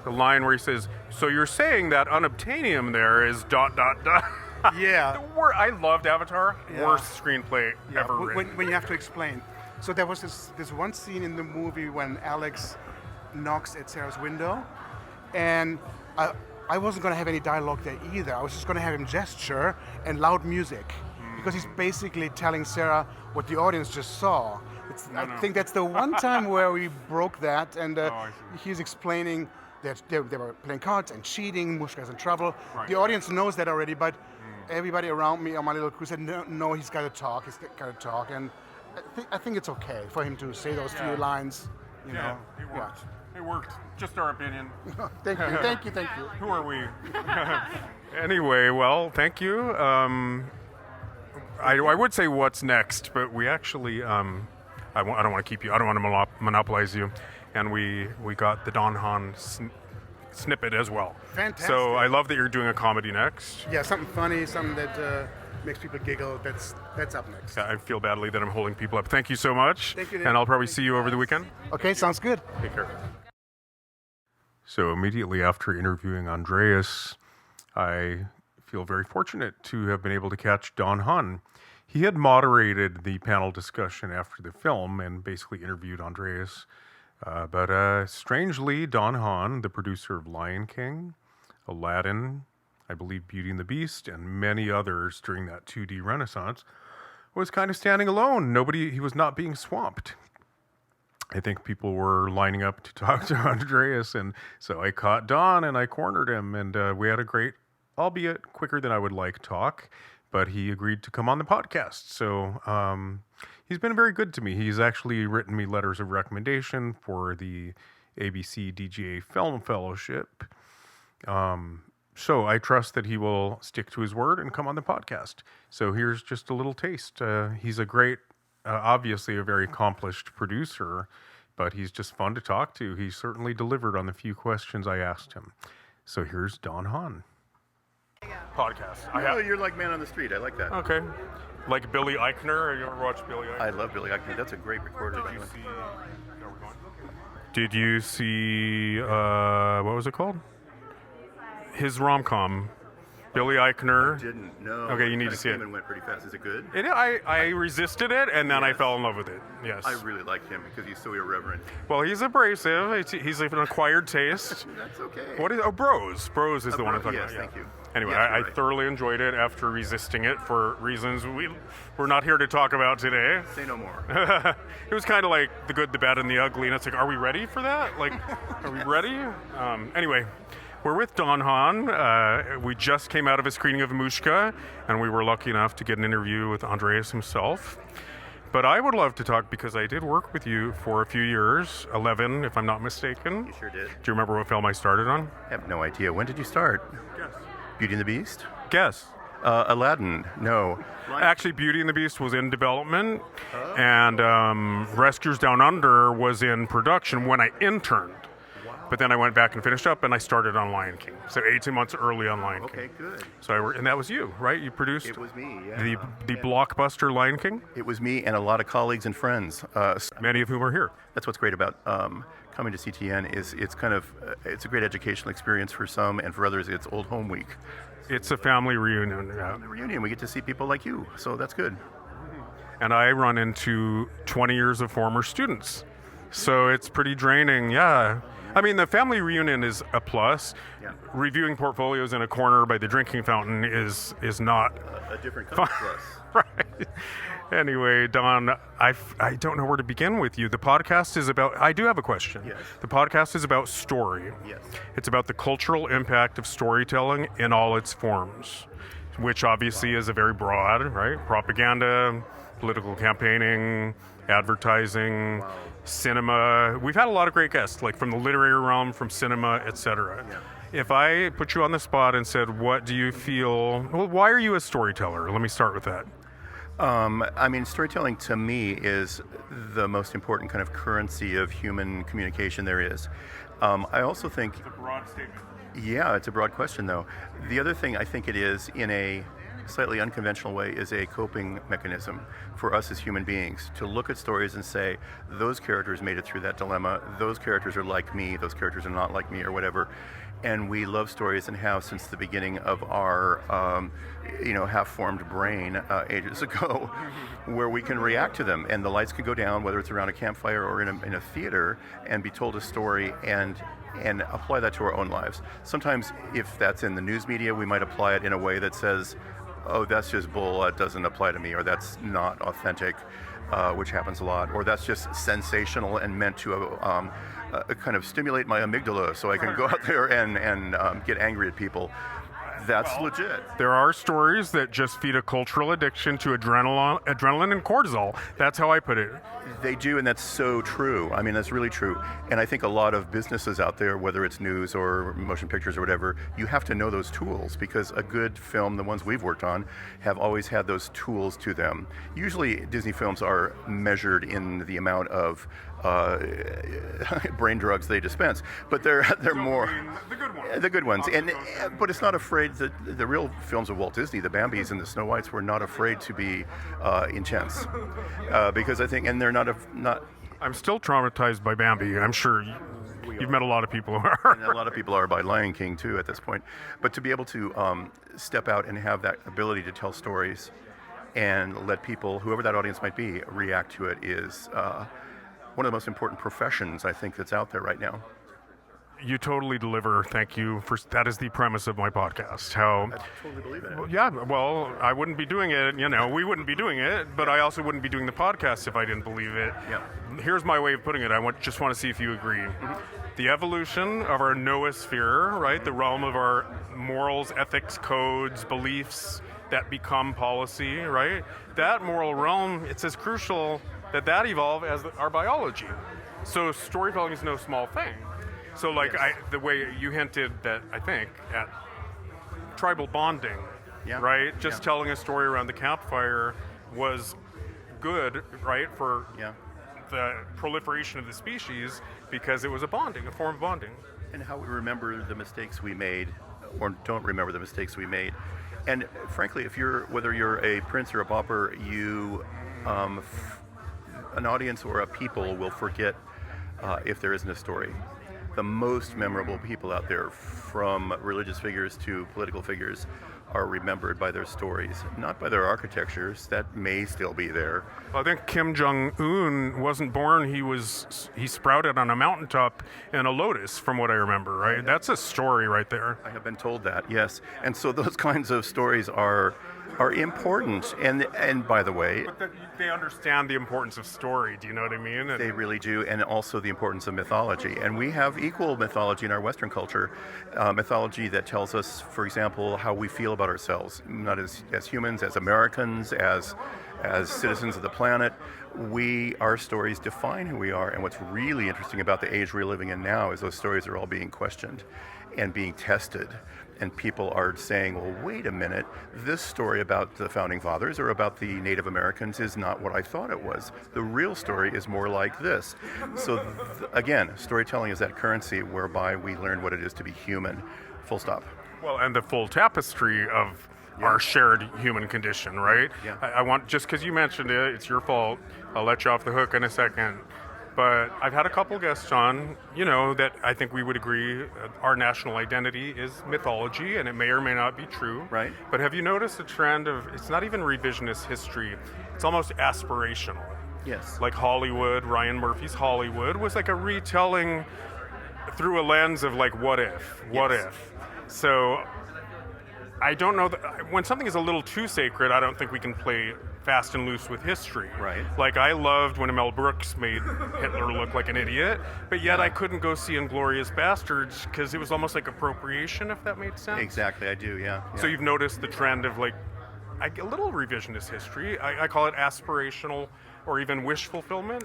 The line where he says, "So you're saying that unobtainium there is ... Yeah. I loved Avatar. Yeah. Worst screenplay ever written. When you have to explain. So there was this one scene in the movie when Alex knocks at Sarah's window, and I wasn't going to have any dialogue there either. I was just going to have him gesture and loud music, because he's basically telling Sarah what the audience just saw. I think that's the one time where we broke that, and he's explaining that they were playing cards and cheating, Mushka's in trouble. Right. The audience knows that already, but everybody around me on my little crew said, no, he's got to talk, and I think it's okay for him to say those few lines. You know? It worked. It worked. Just our opinion. Thank you. Who are we? Anyway, well, thank you. I would say what's next, but we actually, I don't want to keep you, I don't want to monopolize you. And we got the Don Hahn snippet as well. Fantastic. So I love that you're doing a comedy next. Yeah, something funny, something that makes people giggle. That's up next. I feel badly that I'm holding people up. Thank you so much. Thank you, Dave. And I'll probably see you over the weekend. Okay, sounds good. Take care. So immediately after interviewing Andreas, I feel very fortunate to have been able to catch Don Hahn. He had moderated the panel discussion after the film and basically interviewed Andreas. But strangely, Don Hahn, the producer of Lion King, Aladdin, I believe Beauty and the Beast, and many others during that 2D renaissance, was kind of standing alone. He was not being swamped. I think people were lining up to talk to Andreas, and so I caught Don and I cornered him, and we had a great, albeit quicker than I would like, talk, but he agreed to come on the podcast. So he's been very good to me. He's actually written me letters of recommendation for the ABC DGA Film Fellowship. So I trust that he will stick to his word and come on the podcast. So here's just a little taste. He's a great, obviously a very accomplished producer, but he's just fun to talk to. He certainly delivered on the few questions I asked him. So here's Don Hahn. Podcast. You're like man on the street. I like that. Okay. Like Billy Eichner. You ever watch Billy Eichner? I love Billy Eichner. That's a great recorder. Did you see what was it called? His rom-com, Billy Eichner. Didn't know. Okay, you need to see it. And went pretty fast. Is it good? I resisted it, and then I fell in love with it. Yes. I really like him because he's so irreverent. Well, he's abrasive. He's an acquired taste. That's okay. What is? Oh, Bros. Bros is the one I'm talking about. Yes, thank you. Anyway, Yes, I right. thoroughly enjoyed it after resisting it for reasons we're not here to talk about today. Say no more. It was kind of like the good, the bad, and the ugly, and it's like, are we ready for that? Like, are we ready? Anyway, we're with Don Hahn. We just came out of a screening of Mushka, and we were lucky enough to get an interview with Andreas himself. But I would love to talk because I did work with you for a few years, 11 if I'm not mistaken. You sure did. Do you remember what film I started on? I have no idea. When did you start? Guess. Beauty and the Beast? Guess. Aladdin? No. Actually, Beauty and the Beast was in development, and Rescuers Down Under was in production when I interned. But then I went back and finished up, and I started on Lion King. So 18 months early on Lion King. Okay, good. So and that was you, right? You produced It was me, yeah. the blockbuster Lion King, It was me and a lot of colleagues and friends. many of whom are here. That's what's great about coming to CTN is it's kind of it's a great educational experience for some, and for others it's old home week. It's a family reunion. Yeah. The reunion, we get to see people like you, so that's good. And I run into 20 years of former students. So it's pretty draining, yeah. I mean, the family reunion is a plus. Yeah. Reviewing portfolios in a corner by the drinking fountain is not A different kind of plus. right. Anyway, Don, I don't know where to begin with you. The podcast is about, I do have a question. Yes. The podcast is about story. Yes. It's about the cultural impact of storytelling in all its forms, which obviously is a very broad, right? Propaganda, political campaigning, advertising, cinema. We've had a lot of great guests, like from the literary realm, from cinema, etc. Yeah. If I put you on the spot and said, what do you feel, well, why are you a storyteller? Let me start with that. I mean, storytelling to me is the most important kind of currency of human communication there is. I also think... It's a broad statement. Yeah, it's a broad question, though. The other thing I think it is, in a slightly unconventional way, is a coping mechanism for us as human beings to look at stories and say, those characters made it through that dilemma, those characters are like me, those characters are not like me, or whatever. And we love stories and have since the beginning of our, half-formed brain ages ago, where we can react to them. And the lights can go down, whether it's around a campfire or in a theater, and be told a story and apply that to our own lives. Sometimes, if that's in the news media, we might apply it in a way that says, oh, that's just bull, that doesn't apply to me, or that's not authentic, which happens a lot, or that's just sensational and meant to kind of stimulate my amygdala so I can go out there and get angry at people. That's legit. There are stories that just feed a cultural addiction to adrenaline and cortisol. That's how I put it. They do, and that's so true. I mean, that's really true. And I think a lot of businesses out there, whether it's news or motion pictures or whatever, you have to know those tools, because a good film, the ones we've worked on, have always had those tools to them. Usually Disney films are measured in the amount of brain drugs they dispense, but they're more the good ones. And but it's not afraid that the real films of Walt Disney, the Bambis and the Snow Whites, were not afraid to be intense, because I think, and they're not. I'm still traumatized by Bambi. I'm sure you've met a lot of people who are. And a lot of people are by Lion King too at this point. But to be able to step out and have that ability to tell stories and let people, whoever that audience might be, react to it is one of the most important professions, I think, that's out there right now. You totally deliver. Thank you for that. Is the premise of my podcast. How? I totally believe in it. Well, yeah. Well, I wouldn't be doing it. We wouldn't be doing it. But I also wouldn't be doing the podcast if I didn't believe it. Yeah. Here's my way of putting it. Just want to see if you agree. Mm-hmm. The evolution of our noosphere, right? The realm of our morals, ethics, codes, beliefs that become policy, right? That moral realm, it's as crucial that evolve as our biology. So storytelling is no small thing. So Yes. The way you hinted that, I think, at tribal bonding, Yeah. right? Just Yeah. telling a story around the campfire was good, right, for the proliferation of the species, because it was a form of bonding. And how we remember the mistakes we made, or don't remember the mistakes we made. And frankly, whether you're a prince or a pauper, an audience or a people will forget if there isn't a story. The most memorable people out there, from religious figures to political figures, are remembered by their stories, not by their architectures. That may still be there. I think Kim Jong-un wasn't born. He sprouted on a mountaintop in a lotus, from what I remember, right? That's a story right there. I have been told that, yes. And so those kinds of stories are important. And by the way, But they understand the importance of story. Do you know what I mean? they really do, and also the importance of mythology. And we have equal mythology in our Western culture, mythology that tells us, for example, how we feel about ourselves, not as humans, as Americans, as citizens of the planet. Our stories define who we are, and what's really interesting about the age we're living in now is those stories are all being questioned and being tested. And people are saying, well, wait a minute, this story about the Founding Fathers or about the Native Americans is not what I thought it was. The real story is more like this. So again, storytelling is that currency whereby we learn what it is to be human, full stop. Well, and the full tapestry of our shared human condition, right? Yeah. I want, just because you mentioned it, it's your fault. I'll let you off the hook in a second. But I've had a couple guests on, that I think we would agree our national identity is mythology, and it may or may not be true. Right. But have you noticed a trend of, it's not even revisionist history, it's almost aspirational. Yes. Like Hollywood, Ryan Murphy's Hollywood was like a retelling through a lens of like, what if? So I don't know, when something is a little too sacred, I don't think we can play fast and loose with history. Right. Like, I loved when Mel Brooks made Hitler look like an idiot, but yet I couldn't go see Inglourious Bastards because it was almost like appropriation, if that made sense. Exactly, I do, yeah. So you've noticed the trend of like a little revisionist history. I call it aspirational or even wish fulfillment.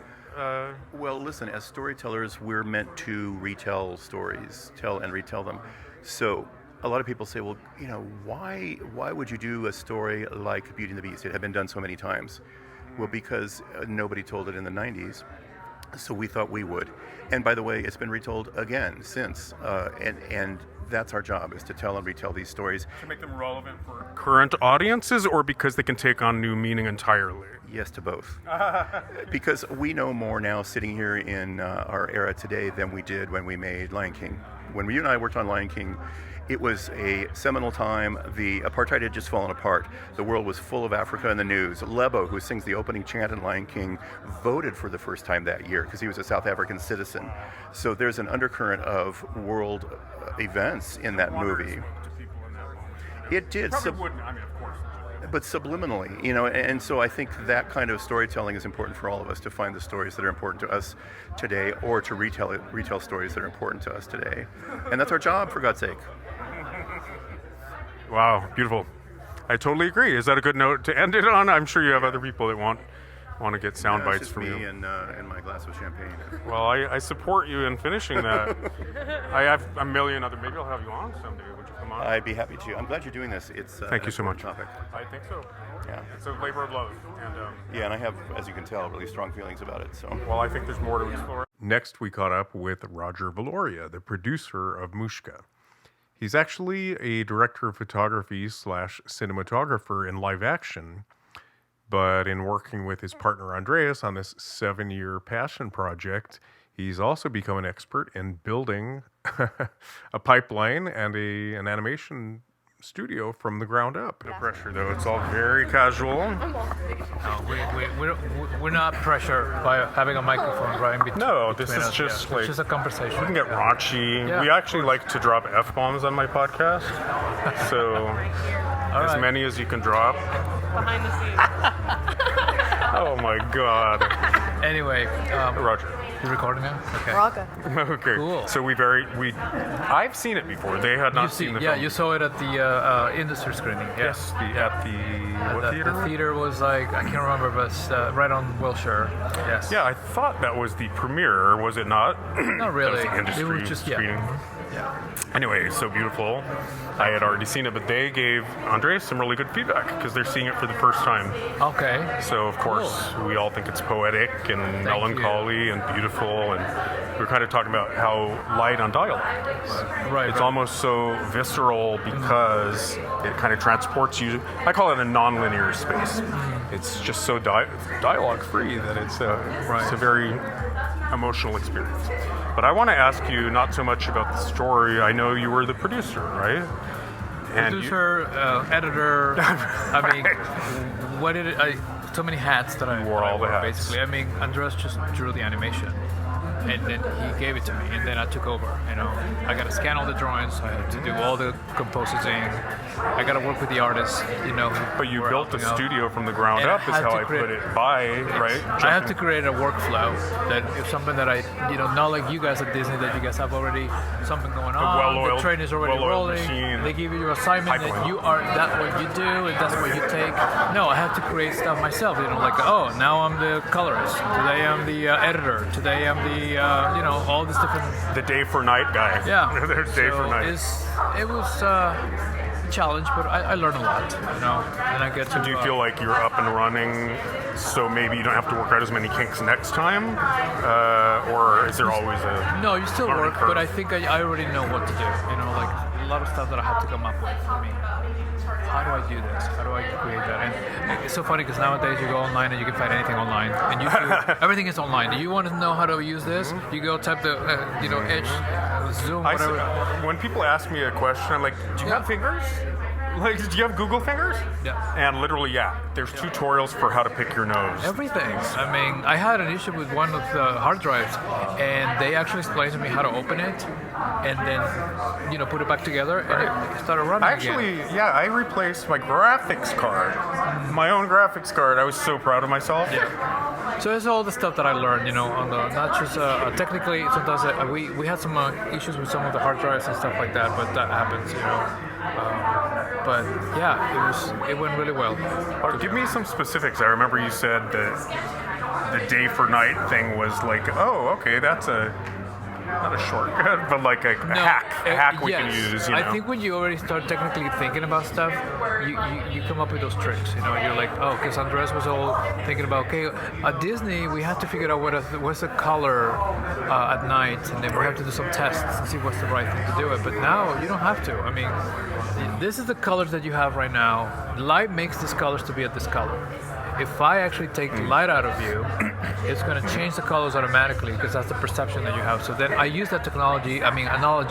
Well, listen, as storytellers, we're meant to retell stories, tell and retell them. So a lot of people say, well, you know, why would you do a story like Beauty and the Beast? It had been done so many times. Well, because nobody told it in the 90s, so we thought we would. And by the way, it's been retold again since, and that's our job, is to tell and retell these stories. To make them relevant for current audiences, or because they can take on new meaning entirely? Yes to both. Because we know more now sitting here in our era today than we did when we made Lion King. When you and I worked on Lion King, it was a seminal time. The apartheid had just fallen apart. The world was full of Africa in the news. Lebo, who sings the opening chant in Lion King, voted for the first time that year because he was a South African citizen. So there's an undercurrent of world events in that movie. It did. Probably wouldn't. I mean, of course. But subliminally, you know, and so I think that kind of storytelling is important for all of us, to find the stories that are important to us today, or to retell stories that are important to us today. And that's our job, for God's sake. Wow, beautiful. I totally agree. Is that a good note to end it on? I'm sure you have other people that want to get sound bites from you. And my glass of champagne. Well, I support you in finishing that. I have a million other. Maybe I'll have you on someday. Would you come on? I'd be happy to. I'm glad you're doing this. It's thank you so much. Topic. I think so. Yeah. It's a labor of love. And, yeah, and I have, as you can tell, really strong feelings about it. So. Well, I think there's more to explore. Next, we caught up with Roger Valoria, the producer of Mushka. He's actually a director of photography / cinematographer in live action, but in working with his partner Andreas on this 7-year passion project, he's also become an expert in building a pipeline and an animation studio from the ground up. No pressure, though. It's all very casual. We're not pressured by having a microphone right in between. No, this is us. just It's just a conversation. We can get raunchy. Yeah, we actually like to drop F-bombs on my podcast. So as many as you can drop. Behind the scenes. Oh my God. Anyway, Roger. you recording now? Okay. We're all good. Okay. Cool. So I've seen it before. They had not seen the film. You saw it at the industry screening. Yeah. Yes, what theater? The theater was like, I can't remember, but right on Wilshire. Yes. Yeah, I thought that was the premiere, was it not? Not really. That was the industry It was just screening. Yeah. Anyway, so beautiful. I had already seen it, but they gave Andreas some really good feedback because they're seeing it for the first time. Okay. So, of course, we all think it's poetic and melancholy and beautiful. And we were kind of talking about how light on dialogue is. Right. It's almost so visceral because it kind of transports you. I call it a non-linear space. It's just so dialogue-free that it's a very emotional experience. But I want to ask you not so much about the story. I know you were the producer, right? Producer, editor. I mean, what did it? So many hats that I wore all the wore, hats. basically. I mean, Andreas just drew the animation, and then he gave it to me, and then I took over. You know, I got to scan all the drawings. I had to do all the compositing. I got to work with the artists. You know. But you built the studio from the ground up, is how I put it. Right? I had to create a workflow that is something that I, not like you guys at Disney, that you guys have already something going on. The train is already rolling. Machine. They give you your assignment that you are that's what you do and that's what you take. No, I have to create stuff myself. Like, oh, now I'm the colorist. Today I'm the editor. Today I'm the all these different. The day for night guy. Yeah. There's day for night. It was a challenge, but I learned a lot. And I get to. Do you feel like you're up and running, so maybe you don't have to work out as many kinks next time, or is there always a? No, you still work, curve? but I think I already know what to do. Like a lot of stuff that I have to come up with. I mean, how do I do this? How do I create that? And it's so funny because nowadays you go online and you can find anything online, and everything is online. Do you want to know how to use this? You go type the Edge, Zoom, whatever. When people ask me a question, I'm like, "Do you have fingers?" Like, do you have Google fingers? Yeah. And literally, yeah, there's tutorials for how to pick your nose. Everything. I mean, I had an issue with one of the hard drives, and they actually explained to me how to open it, and then, put it back together, and it started running Actually, again. yeah, I replaced my graphics card. My own graphics card. I was so proud of myself. Yeah. So that's all the stuff that I learned, on the not just technically. Sometimes we had some issues with some of the hard drives and stuff like that, but that happens, But yeah, it went really well. Give me some specifics. I remember you said that the day for night thing was like, oh, okay, that's not a shortcut, but like a hack we can use. I think when you already start technically thinking about stuff, you come up with those tricks. You're like, oh, because Andreas was all thinking about, okay, at Disney we have to figure out what's the color at night, and then we have to do some tests and see what's the right thing to do it. But now you don't have to. I mean, this is the colors that you have right now. Light makes these colors to be at this color. If I actually take the light out of you, it's going to change the colors automatically because that's the perception that you have. So then I use that analogy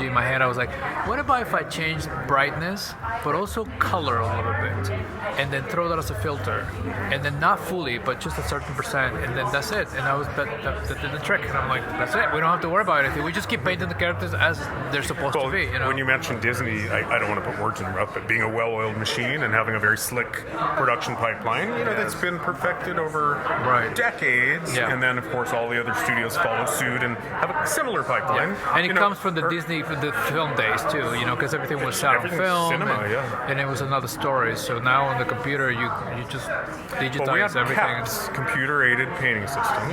in my head. I was like, what about if I change brightness, but also color a little bit, and then throw that as a filter, and then not fully, but just a certain percent, and then that's it. And that did the trick. And I'm like, that's it. We don't have to worry about anything. We just keep painting the characters as they're supposed to be. When you mentioned Disney, I don't want to put words in your mouth, but being a well-oiled machine and having a very slick production pipeline, that's been perfected over decades, and then of course all the other studios follow suit and have a similar pipeline. Yeah. And it comes from the Disney, from the film days too, because everything was shot on film, cinema, and it was another story. So now on the computer, you just digitize we had everything. CAPS, computer-aided painting system,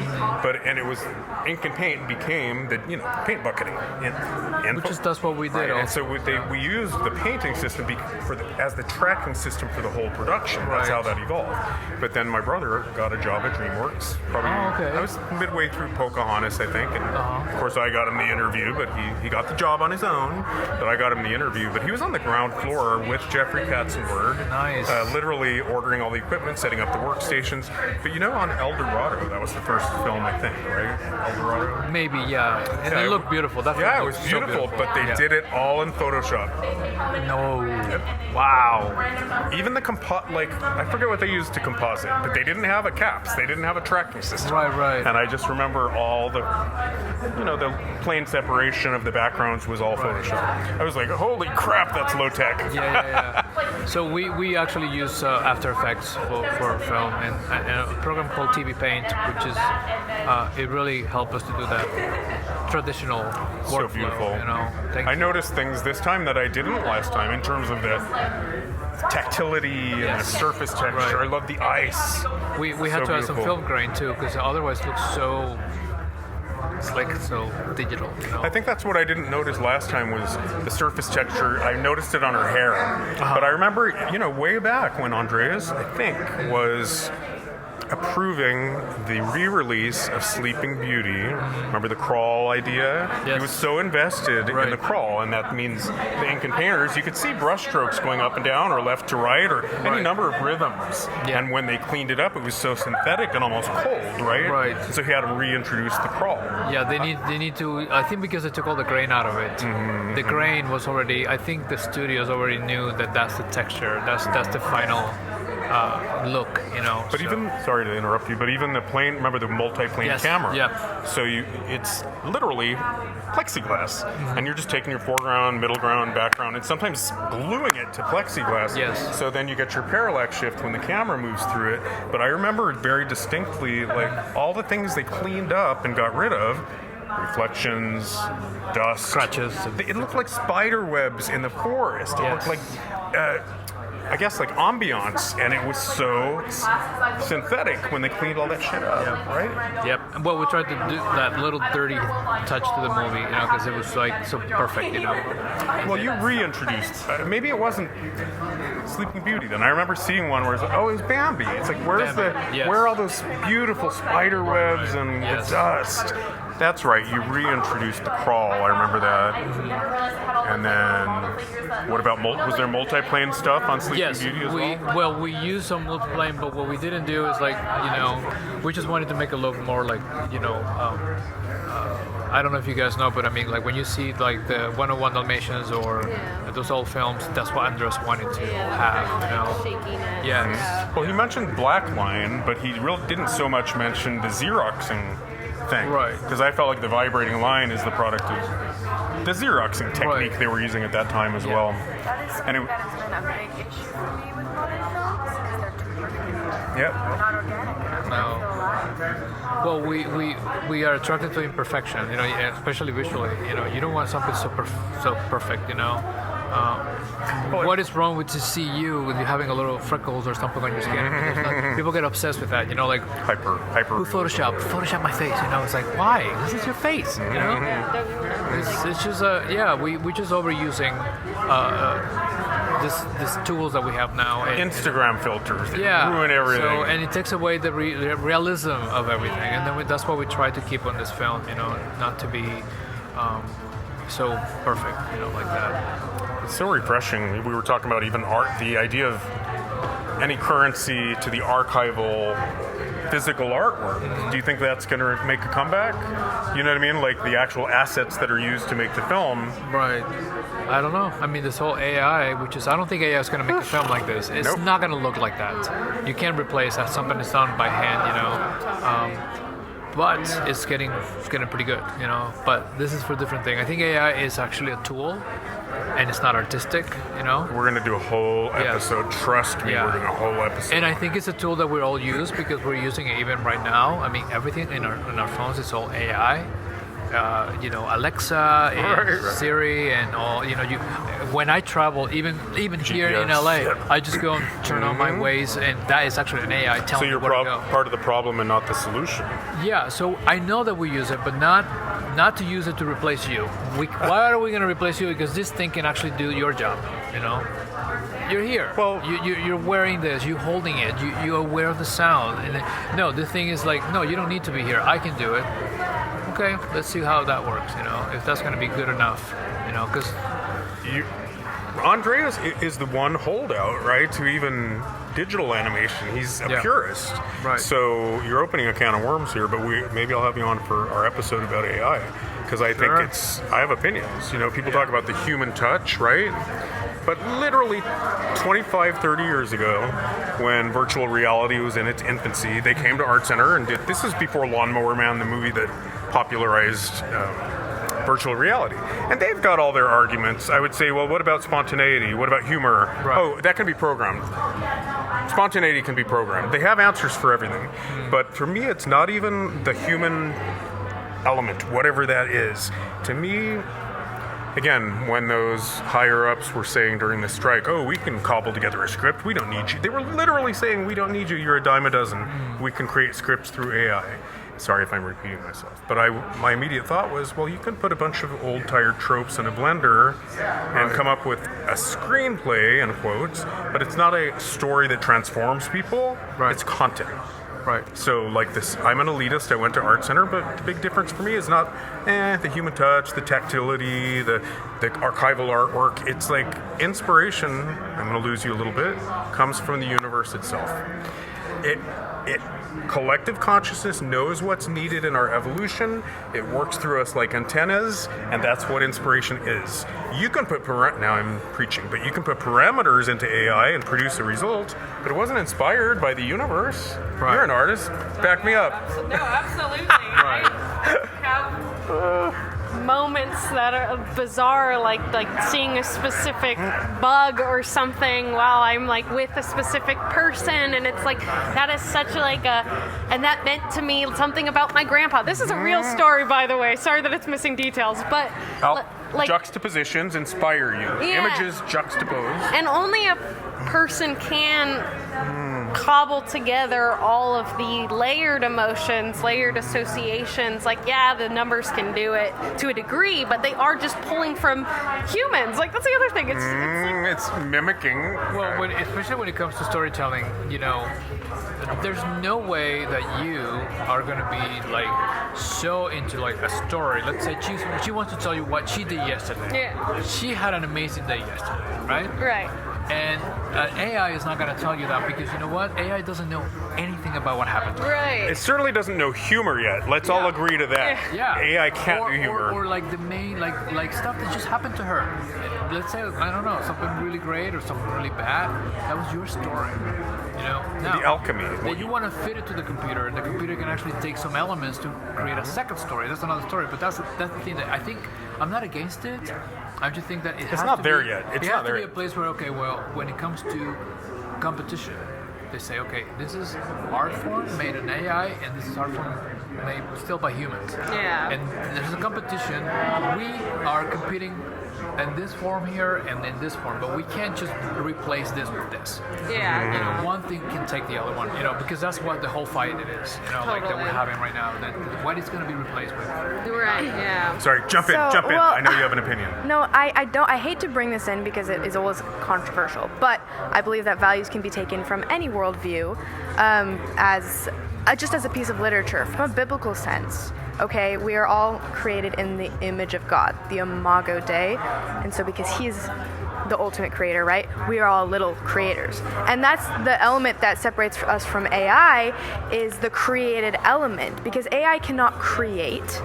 and it was ink and paint became the paint bucketing, Which is that's what we did. Right. And so we used the painting system as the tracking system for the whole production. That's how that evolved. But then my brother got a job at DreamWorks. I was midway through Pocahontas, I think, and of course I got him the interview, but he got the job on his own. But I got him the interview. But he was on the ground floor with Jeffrey Katzenberg, literally ordering all the equipment, setting up the workstations. But on El Dorado, that was the first film, I think, right? El Dorado? Maybe, yeah. And it looked beautiful. It was beautiful, but they did it all in Photoshop. No. Wow. Even the I forget what they used to composite, but they didn't have a CAPS. They didn't have a tracking system. Right. And I just remember all the, the plane separation of the backgrounds was all Photoshop. I was like, holy crap, that's low tech. Yeah. So we actually use After Effects for film and a program called TV Paint, which is it really helped us to do that traditional workflow. So beautiful. I noticed things this time that I didn't last time in terms of the tactility and the surface texture. I love the ice. We had to have some film grain too, because otherwise it looks so slick, so digital. I think that's what I didn't notice last time was the surface texture. I noticed it on her hair, but I remember, way back when Andreas, I think, was approving the re-release of Sleeping Beauty. Remember the crawl idea? Yes. He was so invested in the crawl, and that means the ink and painters, you could see brush strokes going up and down or left to right or any number of rhythms. Yeah. And when they cleaned it up, it was so synthetic and almost cold, right? Right. So he had to reintroduce the crawl. Yeah, they need to, I think because they took all the grain out of it. The grain was already, I think the studios already knew that that's the texture, that's the final look, But even, sorry to interrupt you, but even the plane, remember the multi-plane camera? Yeah. So it's literally plexiglass, and you're just taking your foreground, middle ground, background, and sometimes gluing it to plexiglass. Yes. So then you get your parallax shift when the camera moves through it. But I remember very distinctly, all the things they cleaned up and got rid of. Reflections, dust, scratches. It looked like spider webs in the forest. It looked like I guess ambiance, and it was so synthetic when they cleaned all that shit up, right? Yep. Well, we tried to do that little dirty touch to the movie, because it was so perfect, Well, you reintroduced. Maybe it wasn't Sleeping Beauty then. I remember seeing one where it's like, oh, it was Bambi. It's like, where are all those beautiful spider webs and the dust? That's right, you reintroduced the crawl, I remember that. And then, what about, was there multiplane stuff on Sleeping Beauty as well? Well, we used some multiplane, but what we didn't do is we just wanted to make it look more like, I don't know if you guys know, but I mean, like when you see like the 101 Dalmatians or those old films, that's what Andreas wanted to have, you know. Shaking it. Yes. Well, he mentioned blackline, but he really didn't so much mention the Xeroxing thing. Right. Because I felt like the vibrating line is the product of the Xeroxing technique they were using at that time as well. That is And that has been a big issue for me with modern films, is they're too perfect. Yep. They're not organic enough. No. They feel alive. Well, we are attracted to imperfection, you know, especially visually. You know, you don't want something so perfect, you know. What is wrong with to see you with you having a little freckles or something on your skin? Because, people get obsessed with that, you know, like Hyper. who Photoshop my face, you know. It's like, why? This is your face, you know. It's just we just overusing this tools that we have now. And, Instagram filters that ruin everything. So, and it takes away the realism of everything, and then that's what we try to keep on this film, you know, not to be so perfect, you know, like that. It's so refreshing. We were talking about even art, the idea of any currency to the archival physical artwork. Do you think that's going to make a comeback? You know what I mean? Like the actual assets that are used to make the film. Right. I don't know. I mean, this whole AI, I don't think AI is going to make a film like this. It's not going to look like that. You can't replace that. Something that's done by hand, you know. But it's getting pretty good, you know. But this is for a different thing. I think AI is actually a tool, and it's not artistic, you know. We're going to do a whole episode. Trust me, we're doing a whole episode. And I think it's a tool that we all use because we're using it even right now. I mean, everything in our phones is all AI. You know, Alexa and Siri and all. You know, when I travel, even here in LA, I just go and turn on my Waze, and that is actually an AI telling me where to go. Part of the problem and not the solution. Yeah, so I know that we use it, but not to use it to replace you. Why are we going to replace you? Because this thing can actually do your job. You know, you're here. Well, you're wearing this. You're holding it. You're aware of the sound. And no, the thing is like, no, you don't need to be here. I can do it. Okay, let's see how that works, you know, if that's going to be good enough, you know, because... Andreas is the one holdout, right, to even digital animation. He's a purist. Right. So you're opening a can of worms here, but maybe I'll have you on for our episode about AI, because I think I have opinions. You know, people talk about the human touch, right? But literally 25, 30 years ago, when virtual reality was in its infancy, they came to Art Center and this is before Lawnmower Man, the movie that popularized virtual reality. And they've got all their arguments. I would say, well, what about spontaneity? What about humor? Right. Oh, that can be programmed. Spontaneity can be programmed. They have answers for everything. But for me, it's not even the human element, whatever that is. To me, again, when those higher-ups were saying during the strike, oh, we can cobble together a script, we don't need you. They were literally saying, we don't need you, you're a dime a dozen. We can create scripts through AI. Sorry if I'm repeating myself. But my immediate thought was, well, you can put a bunch of old tired tropes in a blender and come up with a screenplay, in quotes, but it's not a story that transforms people. Right. It's content. Right. So like this, I'm an elitist, I went to Art Center, but the big difference for me is not the human touch, the tactility, the archival artwork. It's like inspiration, I'm going to lose you a little bit, comes from the universe itself. It collective consciousness knows what's needed in our evolution. It works through us like antennas, and that's what inspiration is. You can put now I'm preaching, but you can put parameters into AI and produce a result, but it wasn't inspired by the universe. Right. You're an artist. Back me up. No, absolutely. I have moments that are bizarre, like seeing a specific bug or something while I'm like with a specific person, and it's like that is such and that meant to me something about my grandpa. This is a real story, by the way. Sorry that it's missing details, but like juxtapositions inspire you. Images juxtapose, and only a person can cobble together all of the layered emotions, layered associations. Like, the numbers can do it to a degree, but they are just pulling from humans. Like, that's the other thing. It's mimicking. Well, especially when it comes to storytelling, you know, there's no way that you are going to be like so into like a story. Let's say she wants to tell you what she did yesterday. Yeah. She had an amazing day yesterday, right? Right. And AI is not going to tell you that because you know what? AI doesn't know anything about what happened to her. Right. It certainly doesn't know humor yet. Let's all agree to that. Yeah. AI can't do humor. Or like the main, like stuff that just happened to her. Let's say, I don't know, something really great or something really bad. That was your story. You know? Now, The alchemy. then you want to fit it to the computer, and the computer can actually take some elements to create a second story. That's another story. But that's the thing that I think I'm not against it. I just think that it has not to there be, yet. It's it not has there to be yet. a place where, okay, well, when it comes to competition, they say, okay, this is art form made in AI, and this is art form made still by humans. Yeah. And there's a competition. We are competing in this form here and in this form, but we can't just replace this with this. Yeah. You know, one thing can take the other one, you know, because that's what the whole fight it is, you know, like that we're Totally. having right now. That what it's going to be replaced with. Right. Yeah. Sorry, jump in. So, Jump in. well- I know you have an opinion. No, I don't. I hate to bring this in because it is always controversial, but I believe that values can be taken from any worldview as just as a piece of literature from a biblical sense. Okay, we are all created in the image of God, the Imago Dei, and so because He's the ultimate creator, right? We are all little creators, and that's the element that separates us from AI is the created element, because AI cannot create.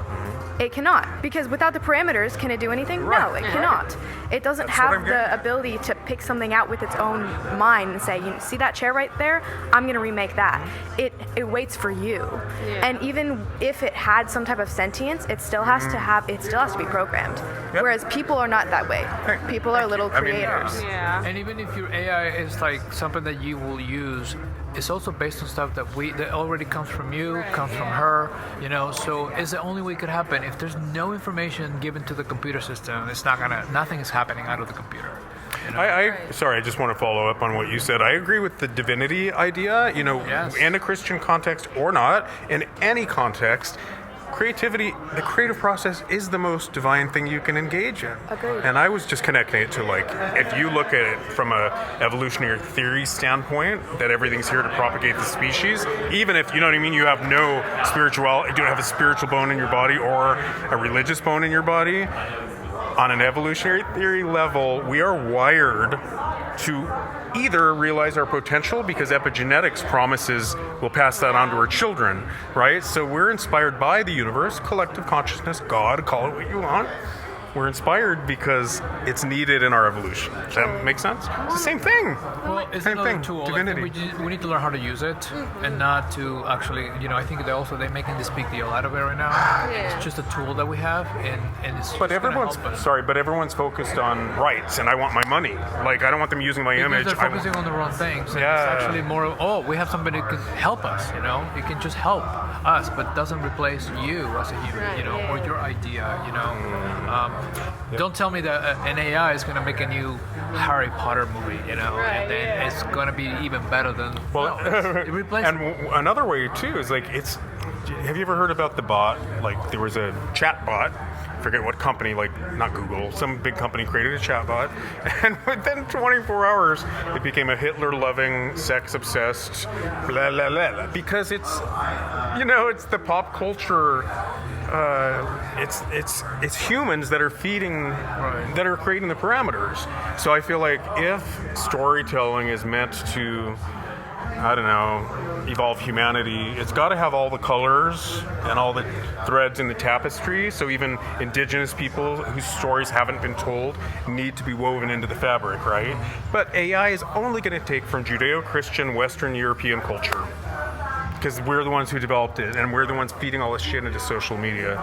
It cannot, because without the parameters, can it do anything? No, Right. it cannot. It doesn't That's what have I'm the getting at. ability to pick something out with its own mind and say, you see that chair right there? I'm going to remake that. It waits for you. Yeah. And even if it had some type of sentience, it still has to be programmed. Yep. Whereas people are not that way. Hey, People are little I mean, creators. Yeah. And even if your AI is like something that you will use, it's also based on stuff that already comes from you, comes from her, you know. So it's the only way it could happen. If there's no information given to the computer system, nothing is happening out of the computer. You know? Sorry, I just want to follow up on what you said. I agree with the divinity idea, you know, Yes. in a Christian context or not, in any context, creativity, the creative process is the most divine thing you can engage in. Agreed. And I was just connecting it to, like, if you look at it from a evolutionary theory standpoint, that everything's here to propagate the species, even if, you know what I mean, you have no spirituality, you don't have a spiritual bone in your body or a religious bone in your body, on an evolutionary theory level, we are wired to either realize our potential because epigenetics promises we'll pass that on to our children, right? So we're inspired by the universe, collective consciousness, God, call it what you want. We're inspired because it's needed in our evolution. Does that make sense? It's the same thing. Well, it's Same another thing, tool. divinity. I think we need to learn how to use it and not to actually, you know, I think they're making this big deal out of it right now. Yeah. It's just a tool that we have, and it's But just gonna everyone's help us. but everyone's focused on rights, and I want my money. Like, I don't want them using my Because image. they're I want- focusing on the wrong things. And Yeah. It's actually more, we have somebody who can help us, you know? It can just help us, but doesn't replace you as a human, you know, or your idea, you know? Don't tell me that an AI is going to make a new Harry Potter movie, you know? Right, and then yeah. it's going to be even better than, Well, it replaces and another way too is like have you ever heard about the bot? Like, there was a chat bot, forget what company, like not Google, some big company created a chat bot, and within 24 hours it became a Hitler-loving, sex-obsessed, blah, blah, blah, blah, because it's, you know, it's the pop culture. It's humans that are feeding, that are creating the parameters. So I feel like if storytelling is meant to, I don't know, evolve humanity, it's got to have all the colors and all the threads in the tapestry. So even indigenous people whose stories haven't been told need to be woven into the fabric, right? But AI is only going to take from Judeo-Christian Western European culture, because we're the ones who developed it, and we're the ones feeding all this shit into social media.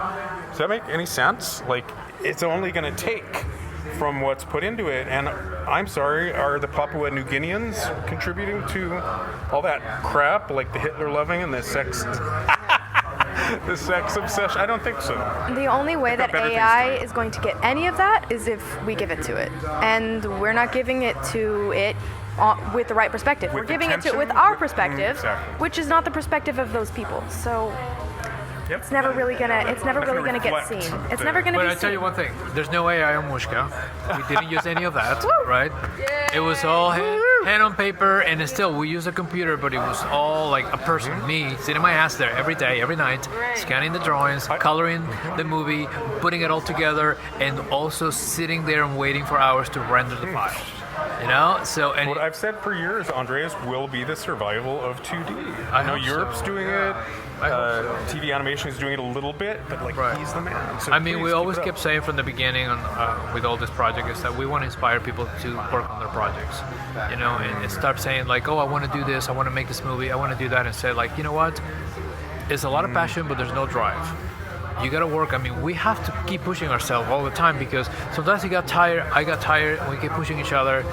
Does that make any sense? Like, it's only going to take from what's put into it. And I'm sorry, are the Papua New Guineans contributing to all that crap, like the Hitler loving and the sex the sex obsession? I don't think so. The only way that better things AI to is going to get any of that is if we give it to it. And we're not giving it to it with the right perspective. We're With giving it to it with attention? our perspective, Exactly. which is not the perspective of those people. So Yep. it's never really gonna get reflect seen. It's the- never gonna But be I seen. tell you one thing, there's no AI on Mushka. We didn't use any of that, right? It was all hand on paper, and it's still, we use a computer, but it was all like a person, me, sitting my ass there every day, every night, scanning the drawings, coloring the movie, putting it all together, and also sitting there and waiting for hours to render the file. You know, so and What I've said for years, Andreas will be the survival of 2D. I know hope Europe's so. doing Yeah. it. I hope so. TV animation is doing it a little bit, but like Right. he's the man. So I mean, please we keep always it up. kept saying from the beginning with all this project is that we want to inspire people to work on their projects, you know, and start saying like, oh, I want to do this, I want to make this movie, I want to do that, and say like, you know what, it's a lot of passion, but there's no drive. You gotta work. I mean, we have to keep pushing ourselves all the time because sometimes you got tired, I got tired, and we keep pushing each other,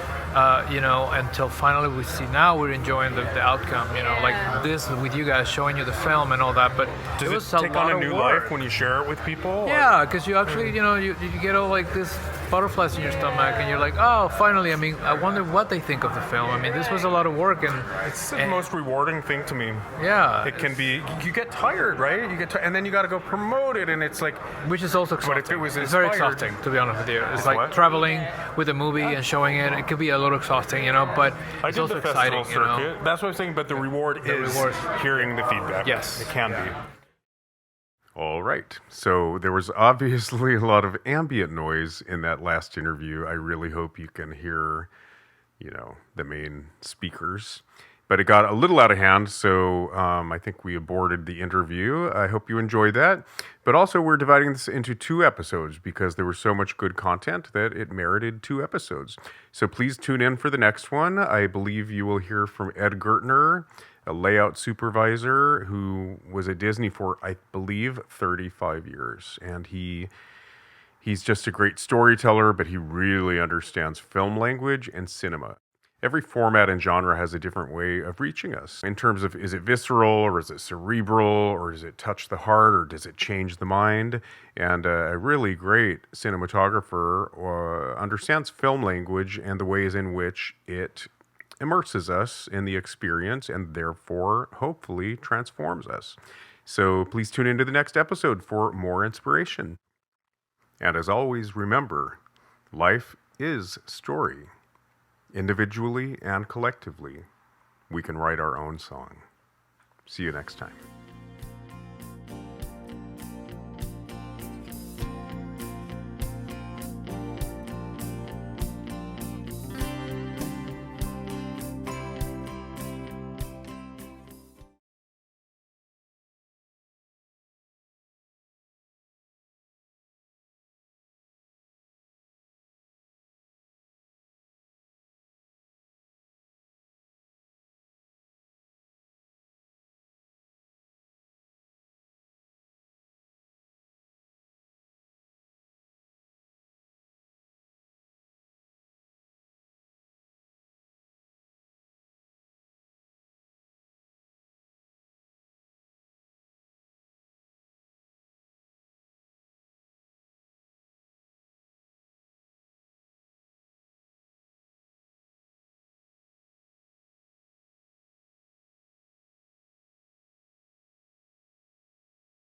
you know, until finally we see now we're enjoying the outcome, you know, like this with you guys showing you the film and all that. But Does it it was a take lot on a of new work. life when you share it with people? Yeah, because you actually, you know, you get all like this butterflies in your stomach, and you're like, oh, finally. I mean, I wonder what they think of the film. I mean, this was a lot of work, and It's the most rewarding thing to me. yeah, It can be. You get tired, right? You get, and then you got to go promote it, and it's like, which is also But exhausting. if it was It's very inspired- exhausting, to be honest with you. It's It's like what? traveling with a movie and showing it. It could be a little exhausting, you know, but I it's did also the festival exciting, you know. circuit. That's what I'm saying. But the reward is reward. hearing the feedback. Yes. it can be. All right. So there was obviously a lot of ambient noise in that last interview. I really hope you can hear, you know, the main speakers. But it got a little out of hand, so I think we aborted the interview. I hope you enjoyed that. But also, we're dividing this into 2 episodes because there was so much good content that it merited 2 episodes. So please tune in for the next one. I believe you will hear from Ed Gertner, a layout supervisor who was at Disney for, I believe, 35 years. And he's just a great storyteller, but he really understands film language and cinema. Every format and genre has a different way of reaching us in terms of, is it visceral or is it cerebral or does it touch the heart or does it change the mind? And a really great cinematographer understands film language and the ways in which it immerses us in the experience and therefore hopefully transforms us. So please tune into the next episode for more inspiration. And as always, remember, life is story. Individually and collectively, we can write our own song. See you next time.